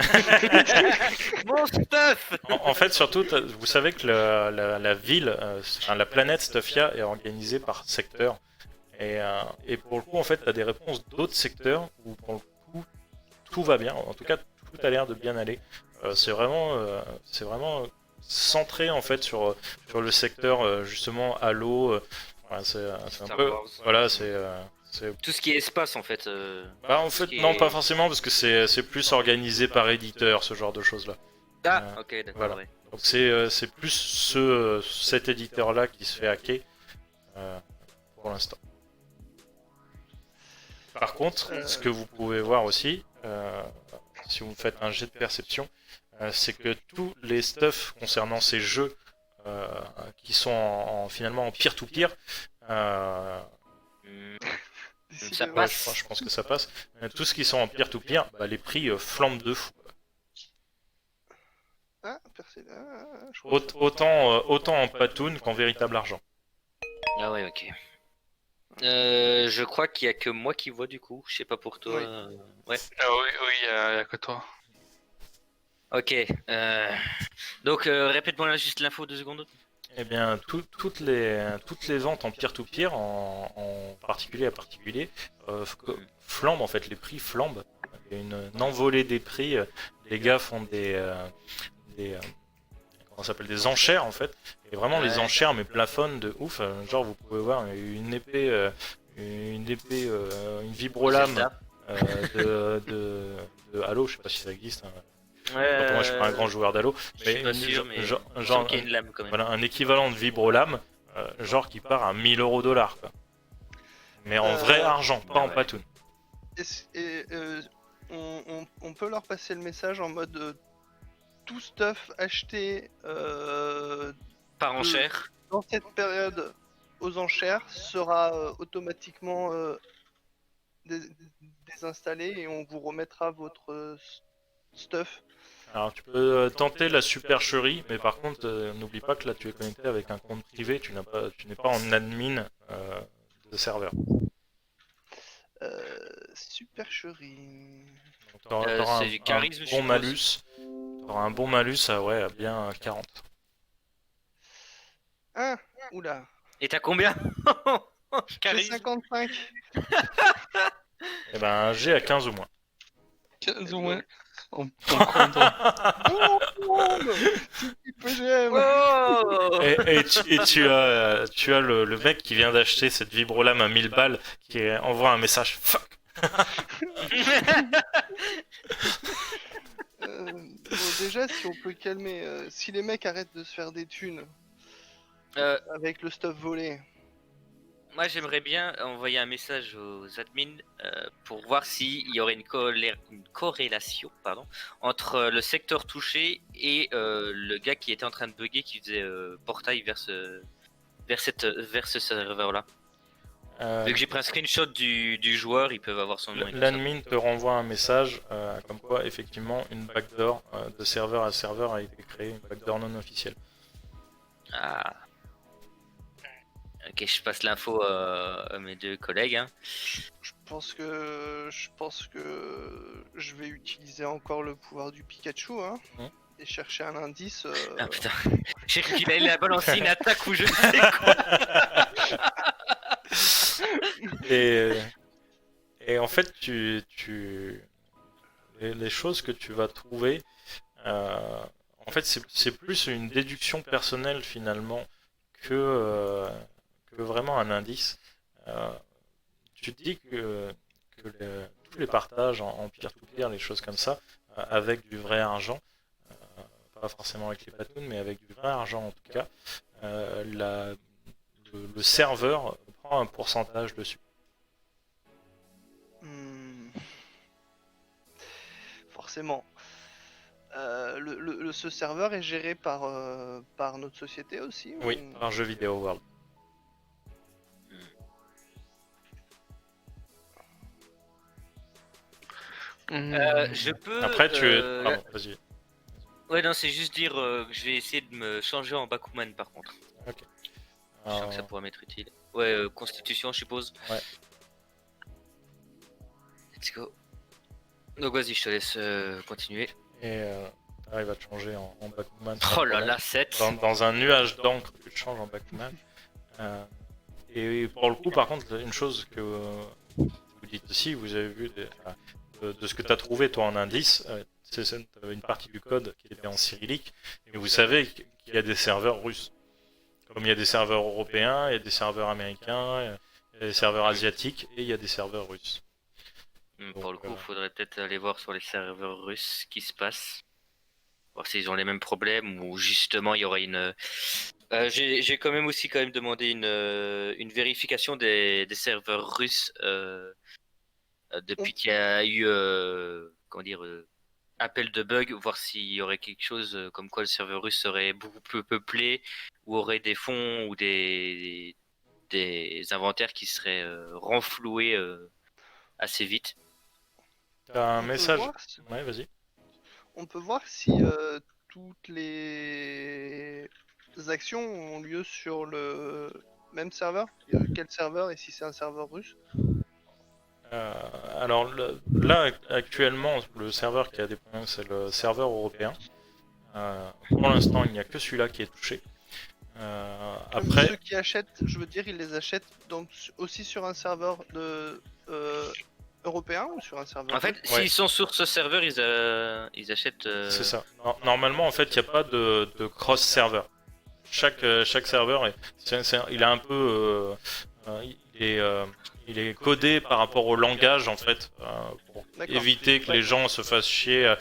Mon stuff. En fait, surtout, vous savez que la ville, enfin, la planète Stuffia est organisée par secteur. Et pour le coup, en fait, tu as des réponses d'autres secteurs où, pour le coup, tout va bien. En tout cas, tout a l'air de bien aller. C'est vraiment centré, en fait, sur le secteur, justement, Halo. Voilà, c'est un Star peu... Wars. Voilà, c'est... Tout ce qui est espace en fait. Bah, en tout ce fait, qui non, est- pas forcément, parce que c'est plus organisé par éditeur, ce genre de choses-là. Ah, ok, d'accord. voilà. Ouais. Donc c'est plus cet éditeur-là qui se fait hacker pour l'instant. Par contre, ce que vous pouvez voir aussi, si vous faites un jet de perception, c'est que tous les stuff concernant ces jeux qui sont finalement en peer-to-peer, Hmm, Décidément. Ça ouais, passe. je pense que ça passe. Tout ce qui sont en peer-to-peer, bah, les prix flambent de fou. Ah, je crois que Autant en patoon qu'en véritable argent. Ah ouais, ok. Je crois qu'il y a que moi qui vois du coup. Je sais pas pour toi. Oui. Ouais. Ah oui, il y a que toi. Ok. Donc répète-moi là juste l'info 2 secondes. Eh bien, toutes les ventes en peer-to-peer, en particulier à particulier, flambent en fait, les prix flambent. Il y a une envolée des prix. Les gars font comment ça s'appelle, des enchères en fait. Et vraiment les Ouais. enchères mais plafonnent de ouf. Genre vous pouvez voir une épée, une vibrolame de Halo. Je sais pas si ça existe. Hein. Enfin, moi je suis pas un grand joueur d'Halo, Je suis pas sûr, mais genre qu'il y a une lame quand même. voilà, un équivalent de vibrolame, genre qui part à 1000 € $, quoi. Mais en vrai argent, pas en ouais. patoun. on peut leur passer le message en mode tout stuff acheté Par enchère. dans cette période aux enchères sera automatiquement désinstallé et on vous remettra votre stuff. Alors tu peux tenter la supercherie, mais par contre n'oublie pas que là tu es connecté avec un compte privé, tu n'es pas en admin de serveur. Supercherie. Donc t'auras c'est du charisme, je bon suppose. malus. T'auras un bon malus à bien 40. Ah, oula. Et t'as combien? J'ai Charisme. 55. Et ben G à 15 ou moins. 15 ou moins. On prendra. Oh, petit PGM. Oh Et tu as le mec qui vient d'acheter cette vibrolame à 1000 balles qui envoie un message fuck. Bon, déjà, si on peut calmer, si les mecs arrêtent de se faire des thunes Euh, avec le stuff volé, moi, j'aimerais bien envoyer un message aux admins pour voir s'il y aurait une corrélation entre le secteur touché et le gars qui était en train de bugger, qui faisait portail vers ce serveur-là. Vu que j'ai pris un screenshot du joueur, ils peuvent avoir son nom. L'admin te renvoie un message comme quoi effectivement une backdoor de serveur à serveur a été créée, une backdoor non officielle. Ah. Ok, je passe l'info à mes deux collègues. Hein. Je pense que je vais utiliser encore le pouvoir du Pikachu, hein, et chercher un indice. Ah putain, j'ai cru qu'il allait balancer une attaque ou je ne sais quoi. Et en fait, les choses que tu vas trouver, en fait, c'est plus une déduction personnelle finalement que vraiment un indice. Tu te dis que tous les partages en peer-to-peer, les choses comme ça, avec du vrai argent, pas forcément avec les patounes, mais avec du vrai argent en tout cas, le serveur prend un pourcentage dessus. Forcément. Ce serveur est géré par notre société aussi. Oui, par Jeux Vidéo World. Je peux. Après, pardon, vas-y. Ouais, non, c'est juste dire que je vais essayer de me changer en Bakuman par contre. Ok. Je sens que ça pourrait m'être utile. Ouais, Constitution, je suppose. Ouais. Let's go. Donc vas-y, je te laisse continuer. Et t'arrives à te changer en Bakuman. Oh là là, 7. Dans un nuage d'encre, tu te changes en Bakuman. Et pour le coup, par contre, une chose que vous dites aussi, vous avez vu de ce que tu as trouvé toi en indice, c'est une partie du code qui était en cyrillique, et vous savez qu'il y a des serveurs russes. Comme il y a des serveurs européens, il y a des serveurs américains, il y a des serveurs asiatiques, et il y a des serveurs russes. Pour le coup, il faudrait peut-être aller voir sur les serveurs russes ce qui se passe. Voir s'ils ont les mêmes problèmes ou justement il y aurait une. J'ai quand même demandé une vérification des serveurs russes depuis qu'il y a eu appel de bug, voir s'il y aurait quelque chose comme quoi le serveur russe serait beaucoup plus peuplé ou aurait des fonds ou des inventaires qui seraient renfloués assez vite. T'as un message. Ouais, vas-y. On peut voir si toutes les actions ont lieu sur le même serveur. Quel serveur et si c'est un serveur russe? Alors là, actuellement, le serveur qui a des problèmes, c'est le serveur européen. Pour l'instant, il n'y a que celui-là qui est touché. Après, ceux qui achètent, je veux dire, ils les achètent donc aussi sur un serveur européen ou sur un serveur? En fait, s'ils sont sur ce serveur, ils achètent. C'est ça. Normalement, en fait, il n'y a pas de cross-serveur. Chaque serveur, il a un peu, il est codé par rapport au langage en fait, pour éviter que les gens se fassent chier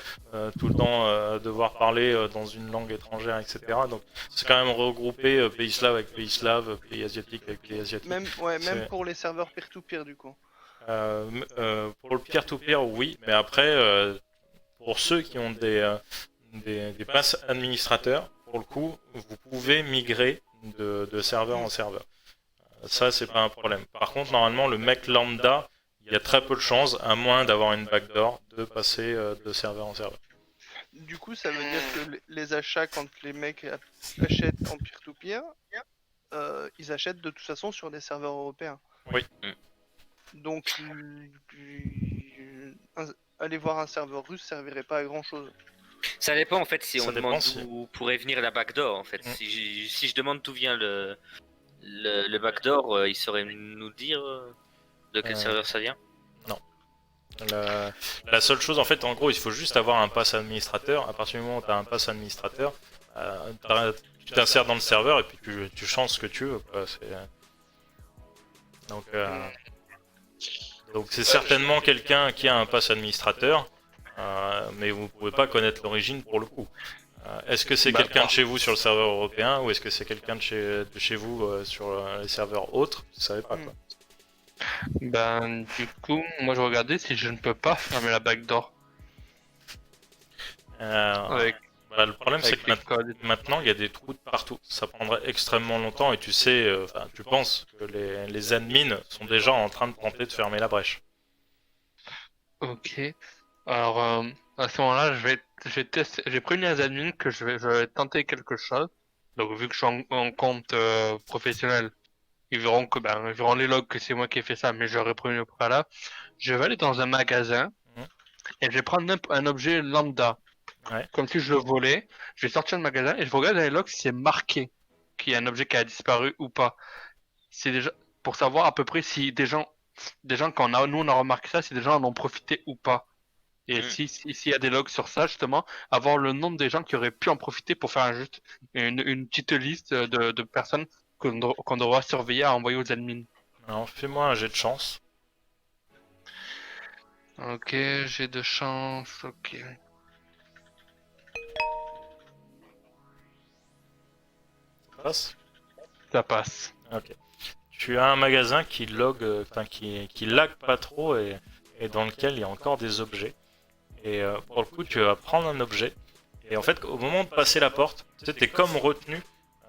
tout le temps devoir parler dans une langue étrangère, etc. Donc c'est quand même regroupé pays slave avec pays slave, pays asiatique avec pays asiatique. Même pour les serveurs peer-to-peer du coup. Pour le peer-to-peer, oui, mais après, pour ceux qui ont des passes administrateurs, pour le coup, vous pouvez migrer de serveur en serveur. Ça, c'est pas un problème. Par contre, normalement, le mec lambda, il y a très peu de chances, à moins d'avoir une backdoor, de passer de serveur en serveur. Du coup, ça veut dire que les achats, quand les mecs achètent en peer-to-peer, ils achètent de toute façon sur des serveurs européens. Oui. Donc, aller voir un serveur russe servirait pas à grand chose. Ça dépend en fait si on demande d'où pourrait venir la backdoor en fait. Si je demande d'où vient le backdoor, il saurait nous dire de quel serveur ça vient? Non. La seule chose en fait, en gros, il faut juste avoir un pass administrateur. À partir du moment où tu as un pass administrateur, tu t'insères dans le serveur et puis tu changes ce que tu veux. Donc c'est certainement quelqu'un qui a un pass administrateur, mais vous ne pouvez pas connaître l'origine pour le coup. Est-ce que c'est Bah, quelqu'un pas. de chez vous sur le serveur européen ou est-ce que c'est quelqu'un de chez vous sur les serveurs autres? Je savais pas quoi. Ben, du coup, moi je regardais si je ne peux pas fermer la backdoor avec, Voilà, le problème c'est avec que les codes. maintenant il y a des trous de partout. Ça prendrait extrêmement longtemps et tu sais, tu penses que les admins sont déjà en train de tenter de fermer la brèche. Ok. Alors, à ce moment-là, je vais tester. J'ai prévenu les admins que je vais tenter quelque chose. Donc, vu que je suis en compte professionnel, ils verront que ben, ils verront les logs que c'est moi qui ai fait ça, mais j'aurais prévenu au préalable. Je vais aller dans un magasin Mhm. et je vais prendre un objet lambda, Ouais. comme si je le volais. Je vais sortir du magasin et je regarde dans les logs si c'est marqué qu'il y a un objet qui a disparu ou pas. C'est déjà pour savoir à peu près si des gens quand nous on a remarqué ça, si des gens en ont profité ou pas. Et s'il y a des logs sur ça, justement, avoir le nombre des gens qui auraient pu en profiter pour faire juste une petite liste de personnes qu'on devra surveiller à envoyer aux admins. Alors fais-moi un jet de chance. Ok, j'ai de chance, ok. Ça passe? Ça passe. Ok. Tu as un magasin qui log, enfin qui lag pas trop et dans lequel il y a encore des objets. Et pour le coup, tu vas prendre un objet. Et en fait, au moment de passer la porte, tu sais, t'es comme retenu.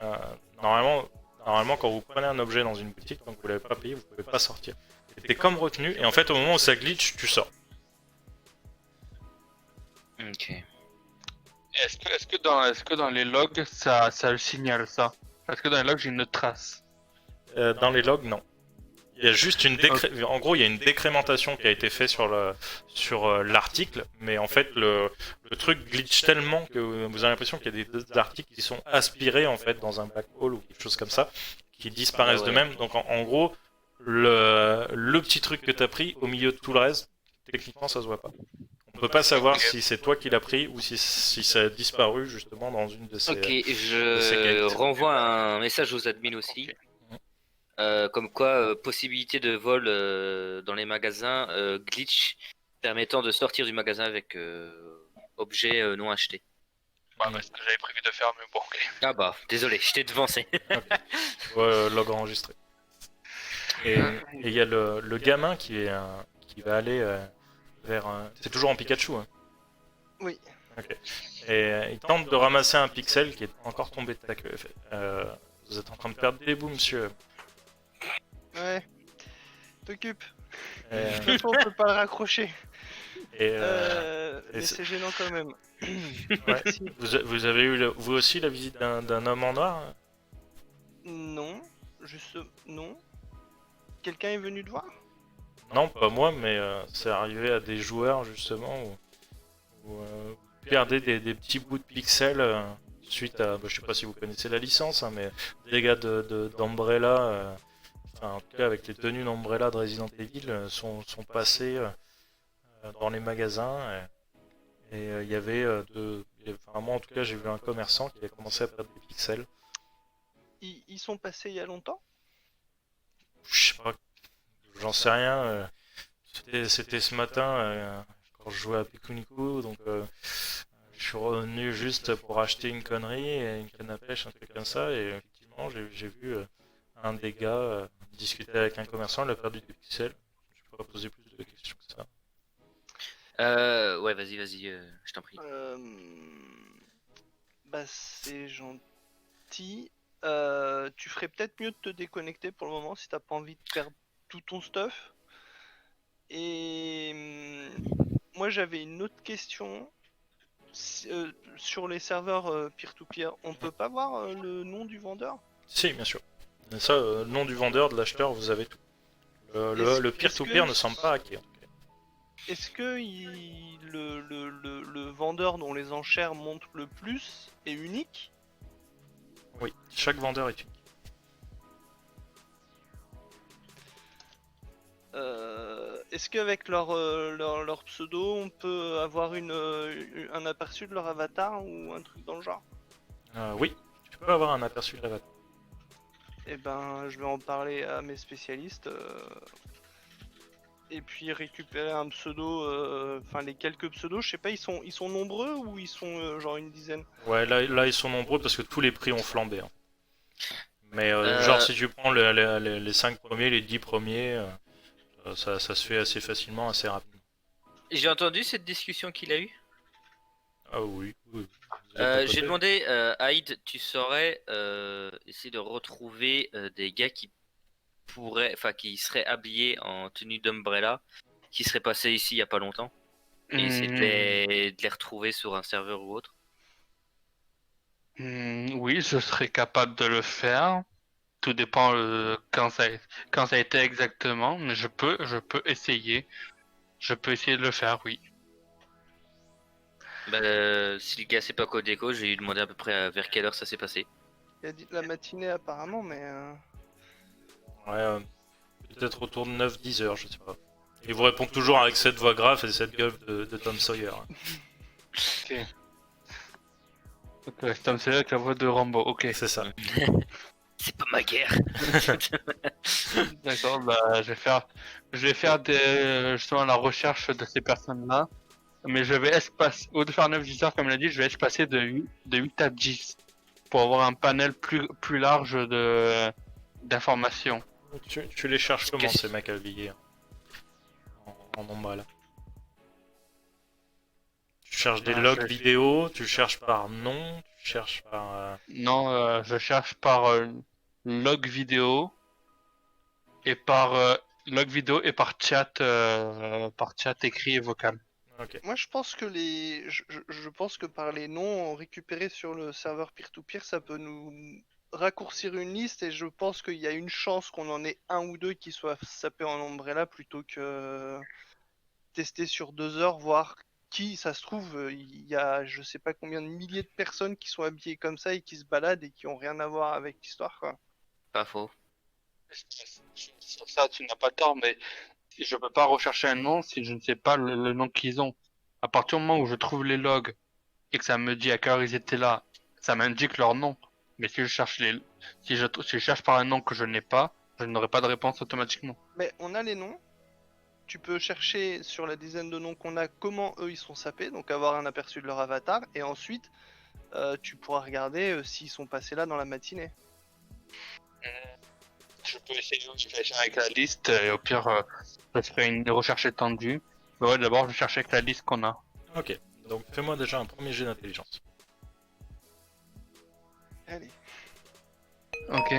euh, normalement, quand vous prenez un objet dans une boutique, donc vous l'avez pas payé, vous pouvez pas sortir. T'es comme retenu. Et en fait, au moment où ça glitch, tu sors. Ok. Est-ce que dans les logs, ça le signale ça? Est-ce que dans les logs, j'ai une trace? Dans les logs, non. Il y a juste en gros, il y a une décrémentation qui a été faite sur l'article, mais en fait, le truc glitch tellement que vous avez l'impression qu'il y a des articles qui sont aspirés en fait dans un black hole ou quelque chose comme ça, qui disparaissent Ah ouais. de même. Donc en gros, le petit truc que t'as pris au milieu de tout le reste, techniquement, ça se voit pas. On peut pas savoir si c'est toi qui l'as pris ou si ça a disparu justement dans une de ces. Ok, ces je gates. renvoie un message aux admins aussi. Comme quoi, possibilité de vol dans les magasins, glitch permettant de sortir du magasin avec objet non acheté. Ouais, bah, c'est ce que j'avais prévu de faire, mais bon, ok. Ah bah, désolé, je t'ai devancé. Log enregistré. Et il y a le gamin qui va aller vers un... C'est toujours en Pikachu, hein. Oui. Ok. Et il tente de ramasser un pixel qui est encore tombé de ta queue. Vous êtes en train de perdre des bouts, monsieur. Ouais. T'occupe. Et, De toute façon, on peut pas le raccrocher. et, Mais c'est- c'est gênant quand même. ouais. Si. Vous avez eu vous aussi la visite d'un homme en noir, hein? Non. Juste. Non. Quelqu'un est venu te voir? Non, pas moi, mais c'est arrivé à des joueurs justement où vous perdez des petits bouts de pixels suite à, je sais pas si vous connaissez la licence, hein, mais des gars d'Umbrella, enfin, en tout cas avec les tenues d'Umbrella de Resident Evil, sont passés dans les magasins et il y avait enfin, moi en tout cas j'ai vu un commerçant qui a commencé à perdre des pixels. Ils sont passés il y a longtemps? Je sais pas, j'en sais rien. C'était ce matin quand je jouais à Pikuniku, donc je suis revenu juste pour acheter une connerie, et une canne à pêche, un truc comme ça, et effectivement j'ai vu un des gars discuter avec un commerçant, il a perdu des pixels. Je peux pas poser plus de questions que ça. Ouais, vas-y, je t'en prie. Bah c'est gentil. Tu ferais peut-être mieux de te déconnecter pour le moment si t'as pas envie de perdre tout ton stuff. Et moi j'avais une autre question. Sur les serveurs peer-to-peer, on peut pas voir le nom du vendeur? Si, bien sûr. Et ça, nom du vendeur, de l'acheteur, vous avez tout. Le peer-to-peer que- ne semble pas hacké. Est-ce que le vendeur dont les enchères montent le plus est unique? Oui, chaque vendeur est unique. Est-ce qu'avec leur pseudo, on peut avoir un aperçu de leur avatar ou un truc dans le genre? Oui, tu peux avoir un aperçu de l'avatar. Eh ben, je vais en parler à mes spécialistes. Et puis récupérer un pseudo, enfin les quelques pseudos, je sais pas, ils sont nombreux ou ils sont genre une dizaine? Ouais, là ils sont nombreux parce que tous les prix ont flambé, hein. Mais Euh, genre si tu prends les 5 premiers, les 10 premiers, ça se fait assez facilement, assez rapidement. J'ai entendu cette discussion qu'il a eue. Ah oui, oui. Vous êtes à J'ai côté. demandé Hyde, tu saurais essayer de retrouver des gars qui qui seraient habillés en tenue d'Umbrella, qui seraient passés ici il y a pas longtemps, et essayer de les retrouver sur un serveur ou autre. Oui, je serais capable de le faire. Tout dépend quand ça a été exactement, mais je peux essayer. Je peux essayer de le faire, oui. Si le gars sait pas code écho, j'ai lui demandé à peu près vers quelle heure ça s'est passé. Il a dit de la matinée apparemment, mais Ouais, peut-être autour de 9-10 heures, je sais pas. Il vous répond toujours avec cette voix grave et cette gueule de Tom Sawyer, hein. Ok. Ok, Tom Sawyer avec la voix de Rambo, ok. C'est ça. C'est pas ma guerre. D'accord, bah je vais faire justement la recherche de ces personnes-là. Mais je vais espacer, au lieu de faire 9-10 heures comme il a dit, je vais espacer de 8 à 10 pour avoir un panel plus large d'informations. Tu les cherches comment Qu'est-ce- ces mecs habillés, hein, en Umbrella? Tu cherches des Ah, logs je- vidéo, tu cherches par nom, tu cherches par... Non, je cherche par log vidéo et par chat écrit et vocal. Ok. moi je pense que je pense que par les noms récupérés sur le serveur peer-to-peer, ça peut nous raccourcir une liste et je pense qu'il y a une chance qu'on en ait un ou deux qui soient sapés en Umbrella plutôt que tester sur 2 heures, voir qui, ça se trouve, il y a je sais pas combien de milliers de personnes qui sont habillées comme ça et qui se baladent et qui ont rien à voir avec l'histoire, quoi. Pas faux. Sur ça, tu n'as pas tort, mais je peux pas rechercher un nom si je ne sais pas le nom qu'ils ont. À partir du moment où je trouve les logs et que ça me dit à quelle heure ils étaient là, ça m'indique leur nom. Mais si je cherche par un nom que je n'ai pas, je n'aurai pas de réponse automatiquement. Mais on a les noms. Tu peux chercher sur la dizaine de noms qu'on a comment eux ils sont sapés, donc avoir un aperçu de leur avatar, et ensuite tu pourras regarder s'ils sont passés là dans la matinée. Je peux essayer aussi avec la liste et au pire, je ferai une recherche étendue. Mais ouais, d'abord, je cherche avec la liste qu'on a. Ok. Donc fais-moi déjà un premier jet d'intelligence. Allez. Ok,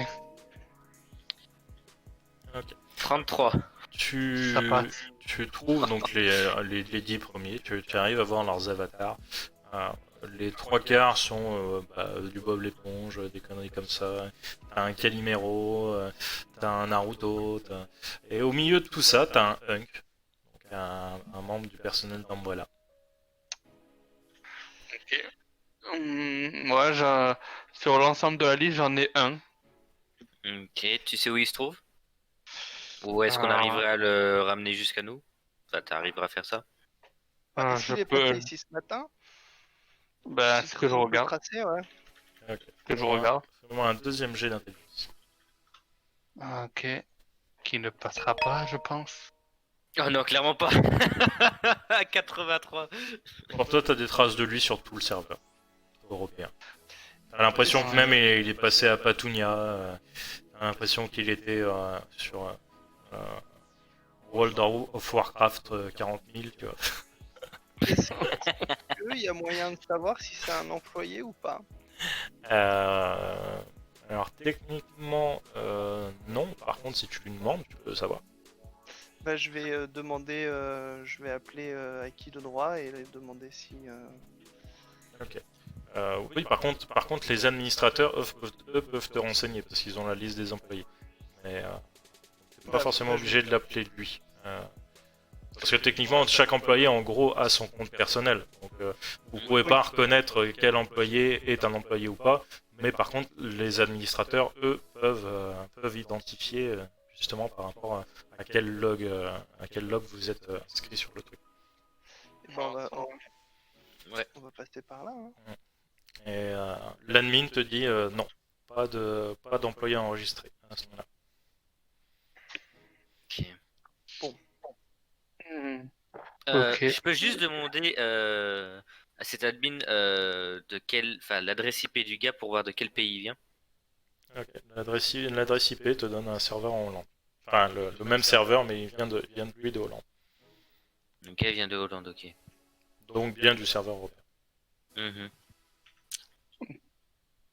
Ok. 33. ça passe. Tu trouves donc les 10 premiers, tu arrives à voir leurs avatars. Euh, les trois quarts sont du Bob l'éponge, des conneries comme ça. T'as un Calimero, t'as un Naruto, et au milieu de tout ça, t'as un Hunk, donc un membre du personnel d'Umbrella. Ok. Moi, sur l'ensemble de la liste, j'en ai un. Ok, tu sais où il se trouve? Ou est-ce qu'on Ah, arriverait à le ramener jusqu'à nous? Enfin, t'arriveras à faire ça? Bah, je s'il est peux. passé ici ce matin, Bah, si ce que je on peut regarde. tracer, ouais. Ok. Que je regarde. Fais-moi un deuxième jet d'intelligence. Ok. Qui ne passera pas, je pense. Oh non, clairement pas. 83. Pour toi, t'as des traces de lui sur tout le serveur européen. T'as l'impression que même il est passé à Patunia. T'as l'impression qu'il était sur World of Warcraft 40 000, tu vois. Est-ce qu'il y a moyen de savoir si c'est un employé ou pas? Alors techniquement, non. Par contre, si tu lui demandes, tu peux le savoir. Bah, je vais demander, je vais appeler Aki de droit et demander si. Ok. Oui, par contre, les administrateurs, eux peuvent te renseigner parce qu'ils ont la liste des employés. Mais t'es pas Bah, forcément bah, je obligé de l'appeler lui. Parce que techniquement, chaque employé, en gros, a son compte personnel. Donc, vous pouvez pas reconnaître quel employé est un employé ou pas. Mais par contre, les administrateurs, eux, peuvent identifier justement par rapport à quel log vous êtes inscrit sur le truc. Bah, Ouais. on va passer par là. Hein. Et l'admin te dit non, pas d'employé enregistré à ce moment-là. Ok. Ok. Je peux juste demander à cet admin l'adresse IP du gars pour voir de quel pays il vient. Ok. L'adresse IP te donne un serveur en Hollande. Enfin, le même serveur, mais il vient de lui de Hollande. Ok, il vient de Hollande, ok. Donc bien du serveur européen. Mhm.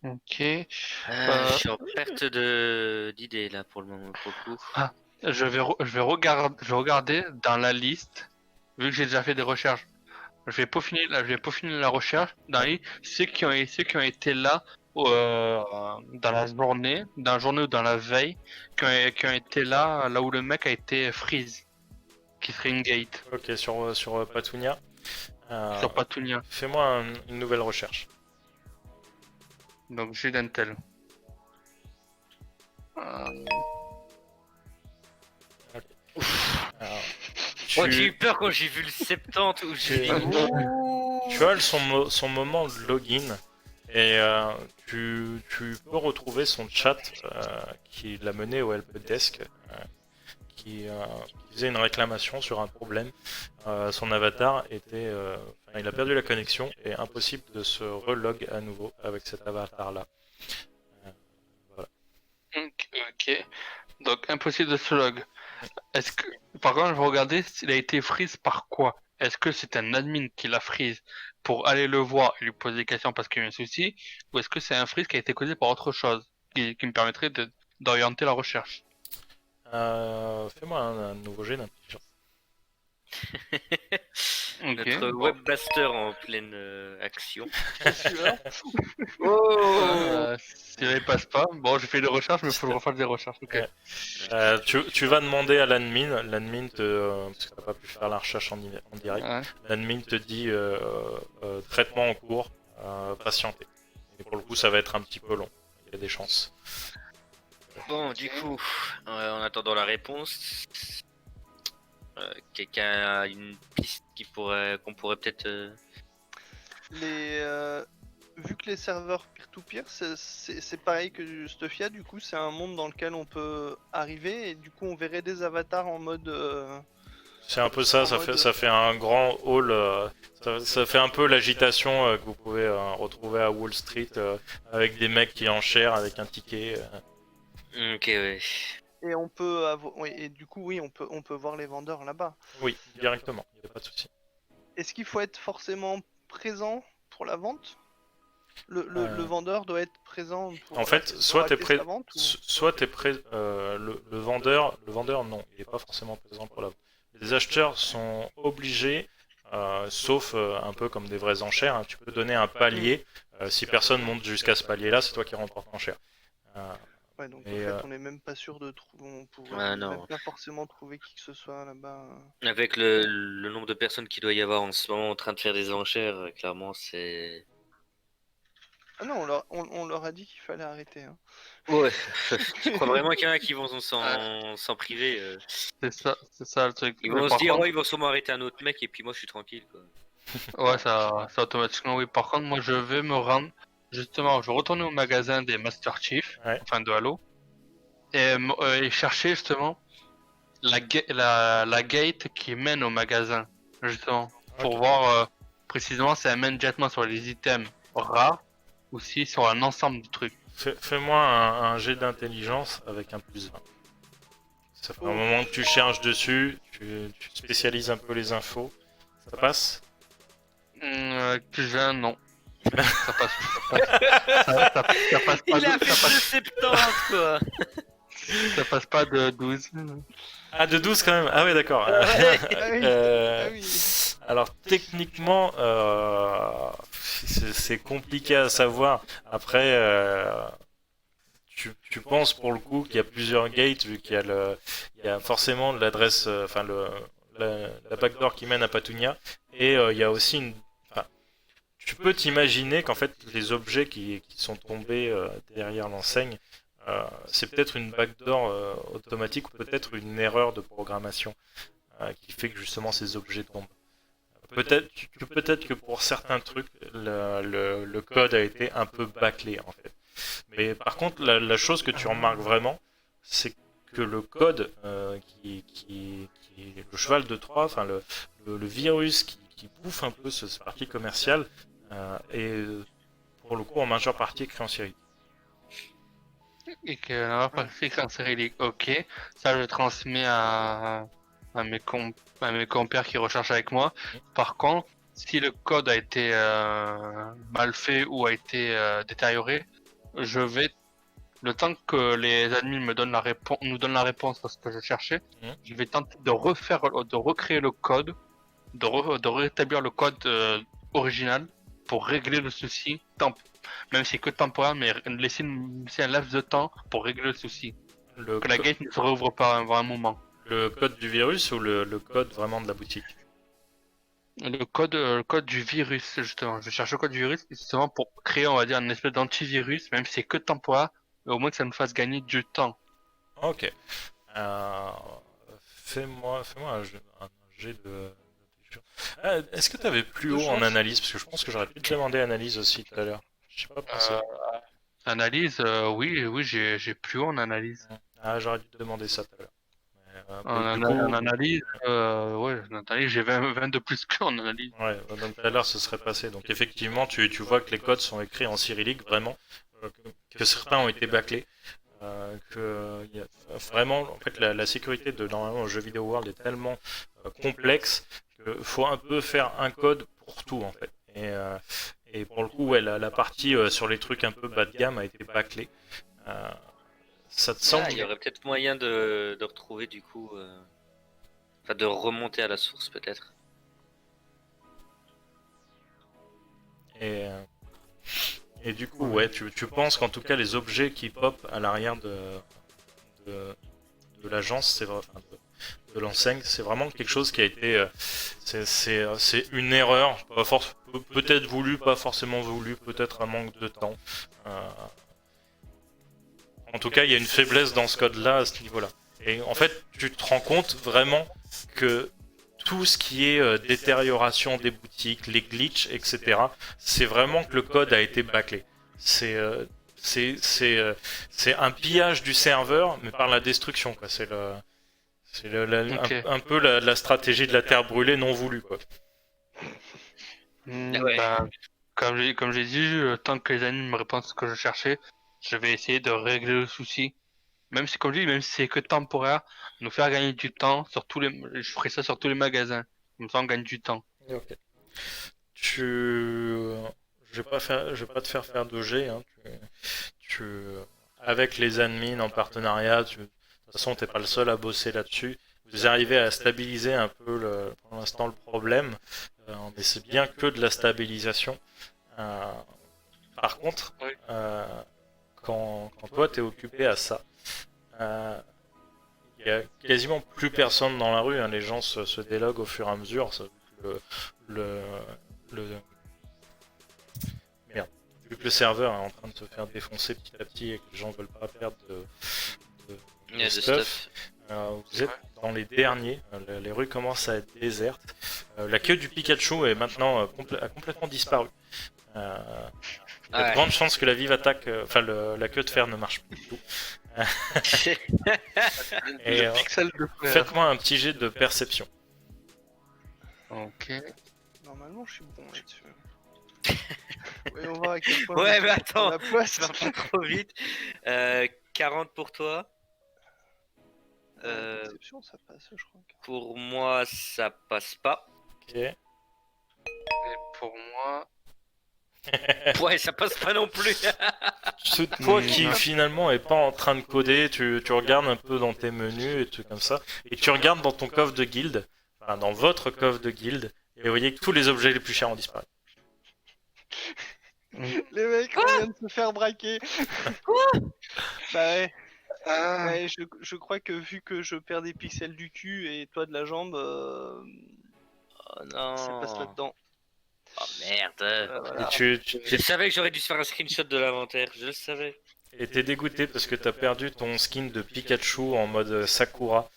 Ok. Je suis en perte d'idée là pour le moment, pour le coup. Je vais regarder dans la liste, vu que j'ai déjà fait des recherches. Je vais peaufiner la recherche dans ceux qui ont été là dans la journée, dans la journée ou dans la veille, qui ont été là où le mec a été freeze, qui serait une gate, Ok, sur Patunia. sur Patunia. Fais-moi une nouvelle recherche. Donc j'ai d'intel. Alors, Moi j'ai eu peur quand j'ai vu le 70 où j'ai dit tu as son moment de login et tu peux retrouver son chat qui l'a mené au helpdesk qui faisait une réclamation sur un problème. Son avatar était, il a perdu la connexion et impossible de se relog à nouveau avec cet avatar là. Voilà. Ok. Donc impossible de se log. Est-ce que, par contre, je vais regarder s'il a été freeze par quoi. Est-ce que c'est un admin qui l'a freeze pour aller le voir et lui poser des questions parce qu'il y a eu un souci, ou est-ce que c'est un freeze qui a été causé par autre chose qui me permettrait d'orienter la recherche? Fais-moi un nouveau jet d'intelligence. Ok. notre Bon. webmaster en pleine action. Sueur. Si il passe pas, bon, j'ai fait des recherches, mais il faut que je refasse des recherches. Ok. Ouais. Tu vas demander à l'admin parce que t'as pas pu faire la recherche en direct, Ouais. l'admin te dit traitement en cours, patienter. Et pour le coup ça va être un petit peu long, il y a des chances. Bon, du coup, en attendant la réponse, quelqu'un a une piste qu'on pourrait peut-être. Vu que les serveurs peer-to-peer, c'est pareil que du Stuffia, du coup, c'est un monde dans lequel on peut arriver et du coup, on verrait des avatars en mode. C'est un peu ça, ça fait un grand hall, ça fait un peu l'agitation que vous pouvez retrouver à Wall Street avec des mecs qui enchèrent avec un ticket. Ok, ouais. Et on peut avoir. Oui, et du coup, oui, on peut voir les vendeurs là-bas. Oui, directement, il n'y a pas de souci. Est-ce qu'il faut être forcément présent pour la vente? Le Euh, vendeur doit être présent pour En fait, soit t'es acter prêt, sa vente ou... soit t'es prêt, le vendeur non, il est pas forcément présent pour la vente. Les acheteurs sont obligés, sauf un peu comme des vraies enchères, hein, tu peux donner un palier. Si personne monte jusqu'à ce palier-là, c'est toi qui remportes l'enchère. Ouais, donc Et, en fait, on est même pas sûr de trouver, on pourrait Ah, même non. pas forcément trouver qui que ce soit là-bas. Avec le nombre de personnes qu'il doit y avoir en ce moment en train de faire des enchères, clairement, c'est. Ah non, on leur a dit qu'il fallait arrêter. Hein. Ouais, tu crois vraiment qu'il y en a qui vont s'en priver C'est ça le truc. Ils Mais vont se par dire, oh, contre, ils vont sûrement arrêter un autre mec et puis moi je suis tranquille, quoi. ouais, ça automatiquement, oui. Par contre, moi, je vais me rendre, justement, je vais retourner au magasin des Master Chief, Ouais. enfin de Halo, et chercher justement la gate qui mène au magasin, justement, pour Ok. voir précisément si elle mène directement sur les items rares ou si sur un ensemble de trucs. Fais-moi un jet d'intelligence avec un plus 20. Ça fait un moment que tu cherches dessus, tu spécialises un peu les infos. Ça passe? Plus un, non. Ça passe, ça passe pas Il a de, fait ça passe, 2,70 quoi. ça passe pas de 12. Ah, de 12 quand même. Ah ouais, d'accord. Ouais. Ah oui, Euh, ah oui. Alors techniquement, c'est compliqué à savoir. Après, tu penses pour le coup qu'il y a plusieurs gates vu il y a forcément l'adresse, la backdoor qui mène à Patunia et il y a aussi enfin, tu peux t'imaginer qu'en fait les objets qui sont tombés derrière l'enseigne, c'est peut-être une backdoor automatique ou peut-être une erreur de programmation qui fait que justement ces objets tombent. Peut-être que pour certains trucs, le code a été un peu bâclé en fait. Mais par contre, la chose que tu remarques vraiment, c'est que le code qui est le cheval de Troie, enfin le virus qui bouffe un peu cette partie commerciale, est pour le coup en majeure partie écrit en cyrillique. Et que la partie en cyrillique, ok. Ça, je transmets à mes compères qui recherchent avec moi. Par contre, si le code a été mal fait ou a été détérioré, je vais, le temps que les admins nous donnent la réponse à ce que je cherchais, je vais tenter de recréer le code, de rétablir le code original pour régler le souci, même si c'est que temporaire, mais laisser un laps de temps pour régler le souci. Que la gate ne se rouvre pas avant un moment. Le code du virus ou le code vraiment de la boutique? Le code du virus, justement. Je cherche le code du virus, justement, pour créer, on va dire, une espèce d'antivirus, même si c'est que temporaire, mais au moins que ça nous fasse gagner du temps. Ok. Fais-moi un jet de... Est-ce que tu avais plus haut en analyse? Parce que je pense que j'aurais pu te demander analyse aussi tout à l'heure. Je sais pas pensé. Analyse, oui, j'ai plus haut en analyse. Ah, j'aurais dû te demander ça tout à l'heure. En analyse, j'ai 20 de plus que en analyse. Ouais, donc tout à l'heure ce serait passé. Donc effectivement, tu vois que les codes sont écrits en cyrillique, vraiment, que certains ont été bâclés. Que y a vraiment, en fait, la sécurité de normalement le jeu vidéo World est tellement complexe qu'il faut un peu faire un code pour tout en fait. Et pour le coup, ouais, la partie sur les trucs un peu bas de gamme a été bâclée. Ça te semble? Il y aurait peut-être moyen de retrouver du coup, enfin de remonter à la source peut-être. Et du coup, ouais, tu penses qu'en tout cas les objets qui pop à l'arrière de l'agence, c'est vrai, enfin, de l'enseigne, c'est vraiment quelque chose qui a été, c'est une erreur, peut-être voulu, pas forcément voulu, peut-être un manque de temps. En tout cas, il y a une faiblesse dans ce code-là à ce niveau-là. Et en fait, tu te rends compte vraiment que tout ce qui est détérioration des boutiques, les glitches, etc., c'est vraiment que le code a été bâclé. C'est un pillage du serveur, mais par la destruction, quoi. C'est un peu la stratégie de la terre brûlée non voulue, quoi. Ouais. Comme j'ai dit, tant que les animes me répondent ce que je cherchais, je vais essayer de régler le souci. Même si, comme je dis, même si c'est que temporaire, nous faire gagner du temps sur je ferai ça sur tous les magasins. Comme ça, on gagne du temps. Ok. Je vais pas te faire de G, hein. Avec les admins en partenariat, de toute façon, t'es pas le seul à bosser là-dessus. Vous arrivez à stabiliser un peu pour l'instant le problème, mais c'est bien que de la stabilisation. Par contre, Oui. quand toi t'es occupé à ça, il y a quasiment plus personne dans la rue, hein. Les gens se déloguent au fur et à mesure. Vu que le serveur est en train de se faire défoncer petit à petit et que les gens veulent pas perdre de stuff, vous êtes dans les derniers, les rues commencent à être désertes. La queue du Pikachu est maintenant a complètement disparu. Il y a de grandes chances que la vive attaque, la queue de fer ne marche plus du tout. Et faites-moi un petit jet de perception. Ok. Normalement, je suis bon là-dessus. Voyons voir à quel point. Ouais, mais attends, la poisse. ça va pas trop vite. 40 pour toi. Perception, ça passe, je crois. Pour moi, ça passe pas. Ok. Et pour moi, Ouais, ça passe pas non plus. Toi qui finalement est pas en train de coder, tu regardes un peu dans tes menus et trucs comme ça, et tu regardes dans ton coffre de guilde, enfin dans votre coffre de guilde, et vous voyez que tous les objets les plus chers ont disparu. Les mecs, on vient de se faire braquer. Quoi? Bah ouais. Ouais, je crois que vu que je perds des pixels du cul et toi de la jambe, Oh non. ça passe là-dedans. Oh merde. Voilà. Et Je savais que j'aurais dû se faire un screenshot de l'inventaire, je le savais. et t'es dégoûté parce que t'as perdu ton skin de Pikachu en mode Sakura,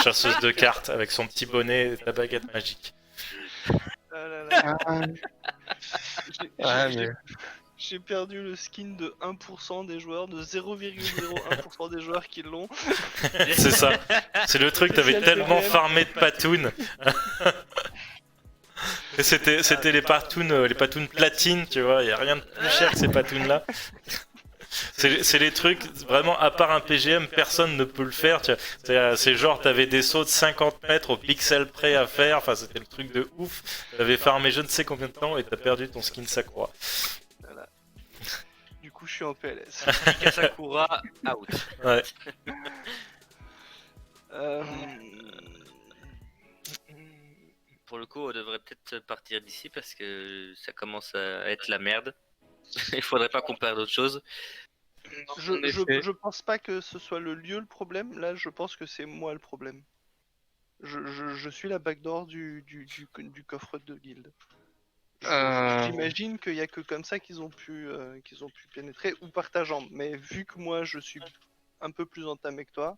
chasseuse de cartes avec son petit bonnet et ta baguette magique. Ah là là. J'ai perdu le skin de 1% des joueurs, de 0,01% des joueurs qui l'ont. C'est ça. C'est le truc, t'avais Spécial tellement PVM. farmé de patounes. Et c'était les patounes platine, tu vois. Y a rien de plus cher que ces patounes là. C'est les trucs, vraiment, à part un PGM, personne ne peut le faire. Tu vois. C'est genre, t'avais des sauts de 50 mètres au pixel près à faire. Enfin, c'était le truc de ouf. T'avais farmé je ne sais combien de temps et t'as perdu ton skin Sakura. Voilà. Du coup, je suis en PLS. Sakura, out. Ouais. Euh, Pour le coup, on devrait peut-être partir d'ici parce que ça commence à être la merde. Il faudrait pas qu'on perde autre chose. je pense pas que ce soit le lieu le problème. Là, je pense que c'est moi le problème. Je suis la backdoor du coffre de guilde. J'imagine qu'il y a que comme ça qu'ils ont pu pénétrer ou par ta jambe. Mais vu que moi je suis un peu plus entamé que toi,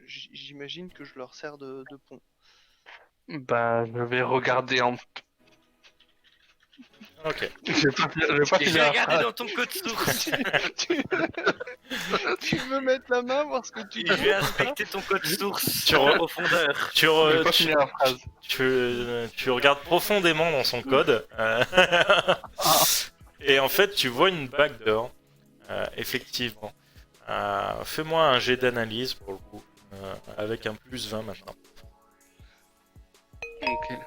j'imagine que je leur sers de pont. Bah, je vais regarder en. Ok. Je vais pas Je finir vais la regarder phrase. dans ton code source. Tu veux mettre la main, voir ce que tu Je vais inspecter ton code source Tu en re- profondeur. Tu, Je re- vais pas tu- finir la phrase. tu regardes profondément dans son code. Et en fait, tu vois une backdoor. Effectivement. Fais-moi un jet d'analyse pour le coup. Avec un plus 20 maintenant. Ok.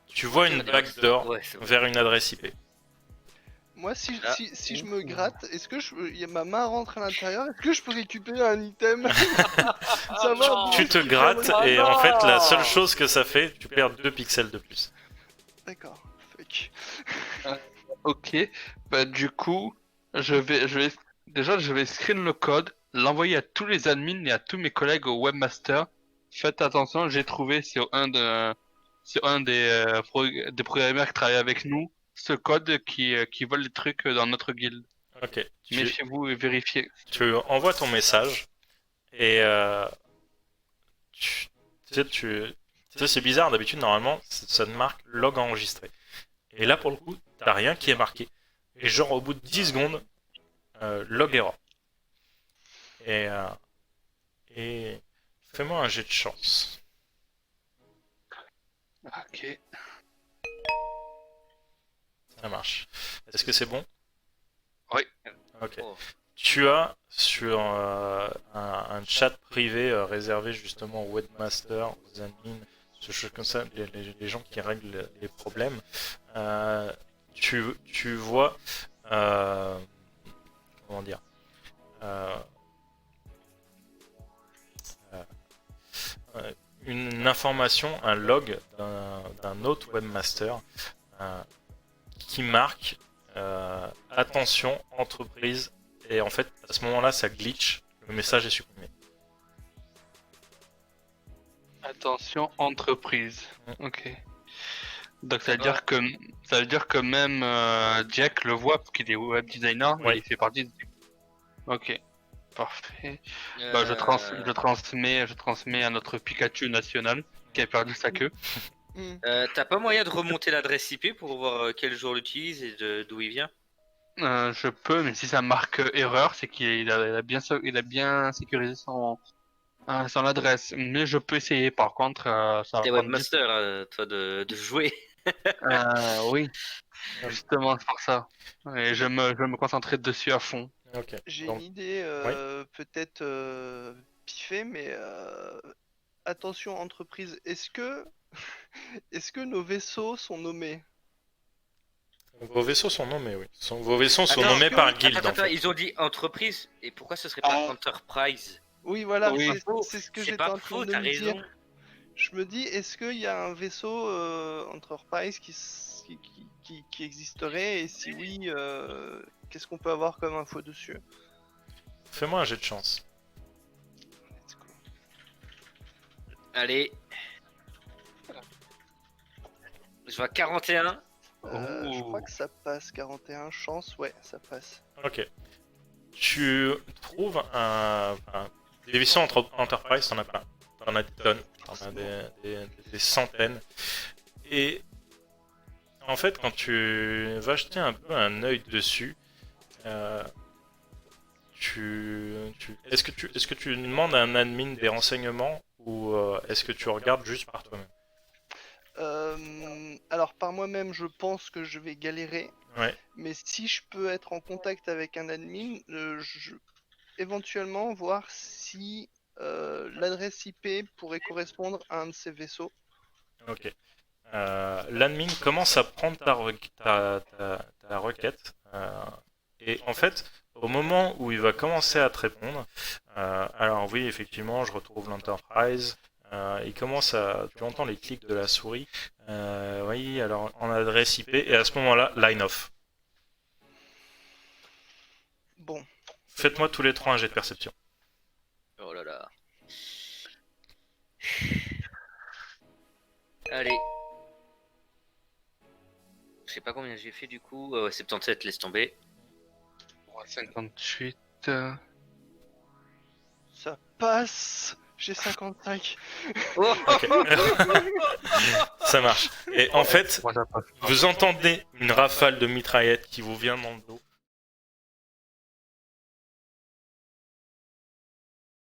Tu vois une backdoor Ouais, c'est bon. vers une adresse IP. Moi, si Ah. je me gratte, est-ce que ma main rentre à l'intérieur? Est-ce que je peux récupérer un item? Savoir Tu d'où te est-ce qu'il grattes vient le- et en fait la seule chose que ça fait, tu perds 2 pixels de plus. D'accord, fuck. Ok. Bah, du coup, je vais screen le code, l'envoyer à tous les admins et à tous mes collègues au webmaster. Faites attention, j'ai trouvé sur un des programmeurs qui travaillent avec nous ce code qui vole les trucs dans notre guilde. Ok. Méfiez-vous et vérifiez. Tu envoies ton message et tu sais, c'est bizarre, d'habitude normalement ça te marque log enregistré. Et là pour le coup, t'as rien qui est marqué. Et genre au bout de 10 secondes, log error. Et fais-moi un jet de chance. Ok. Ça marche. Est-ce que c'est bon? Oui. Ok. Oh. Tu as sur un chat privé réservé justement aux webmasters, aux admins, ce choses comme ça, les gens qui règlent les problèmes. Tu vois, comment dire, une information, un log d'un autre webmaster qui marque attention entreprise. Et en fait, à ce moment-là, ça glitch, le message est supprimé. Attention, entreprise. Ok. Donc ça veut dire que même Jack le voit parce qu'il est web designer, Oui. il fait partie. Ok. Parfait. Euh, Bah, je transmets à notre Pikachu national qui a perdu sa queue. T'as pas moyen de remonter l'adresse IP pour voir quel jour l'utilise et d'où il vient? Je peux, mais si ça marque erreur, c'est qu'il a bien sécurisé son adresse. Mais je peux essayer. Par contre, ça va T'es prendre webmaster, toi, de jouer. oui, justement, c'est pour ça. Et je vais me concentrer dessus à fond. Ok. J'ai Donc, une idée peut-être piffée, mais attention entreprise, est-ce que est-ce que nos vaisseaux sont nommés? vos vaisseaux sont nommés, oui. Vos vaisseaux sont Attends, nommés par guilde. Attends, En fait. ils ont dit entreprise, et pourquoi ce serait pas Enterprise? Oui, voilà, Oui. c'est ce que C'est j'étais pas en train faux, de t'as me raison. dire. Je me dis, est-ce qu'il y a un vaisseau Enterprise qui existerait? Et si oui, qu'est-ce qu'on peut avoir comme info dessus? Fais-moi un jet de chance. Let's go. Allez. Je vois 41. Je crois Ouh. que ça passe, 41 chance, ouais, ça passe. Ok. Tu trouves des vaisseaux Enterprise, t'en as plein. T'en as des tonnes, t'en as des centaines. Et En fait, quand tu vas jeter un peu un œil dessus, euh, est-ce que tu demandes à un admin des renseignements ou est-ce que tu regardes juste par toi-même? Alors par moi-même, je pense que je vais galérer, Ouais. mais si je peux être en contact avec un admin, éventuellement voir si l'adresse IP pourrait correspondre à un de ces vaisseaux. Ok. L'admin commence à prendre ta requête. Et en fait, au moment où il va commencer à te répondre, alors oui, effectivement, je retrouve l'Enterprise. Tu entends les clics de la souris. Oui, alors en adresse IP, et à ce moment-là, line off. Bon, Faites-moi tous les trois un jet de perception. Oh là là. Allez. Je sais pas combien j'ai fait du coup. 77, laisse tomber. 58. ça passe. J'ai 55. Oh Ok. Ça marche. Et en fait, Moi, ça passe pas. vous entendez une rafale de mitraillette qui vous vient dans le dos.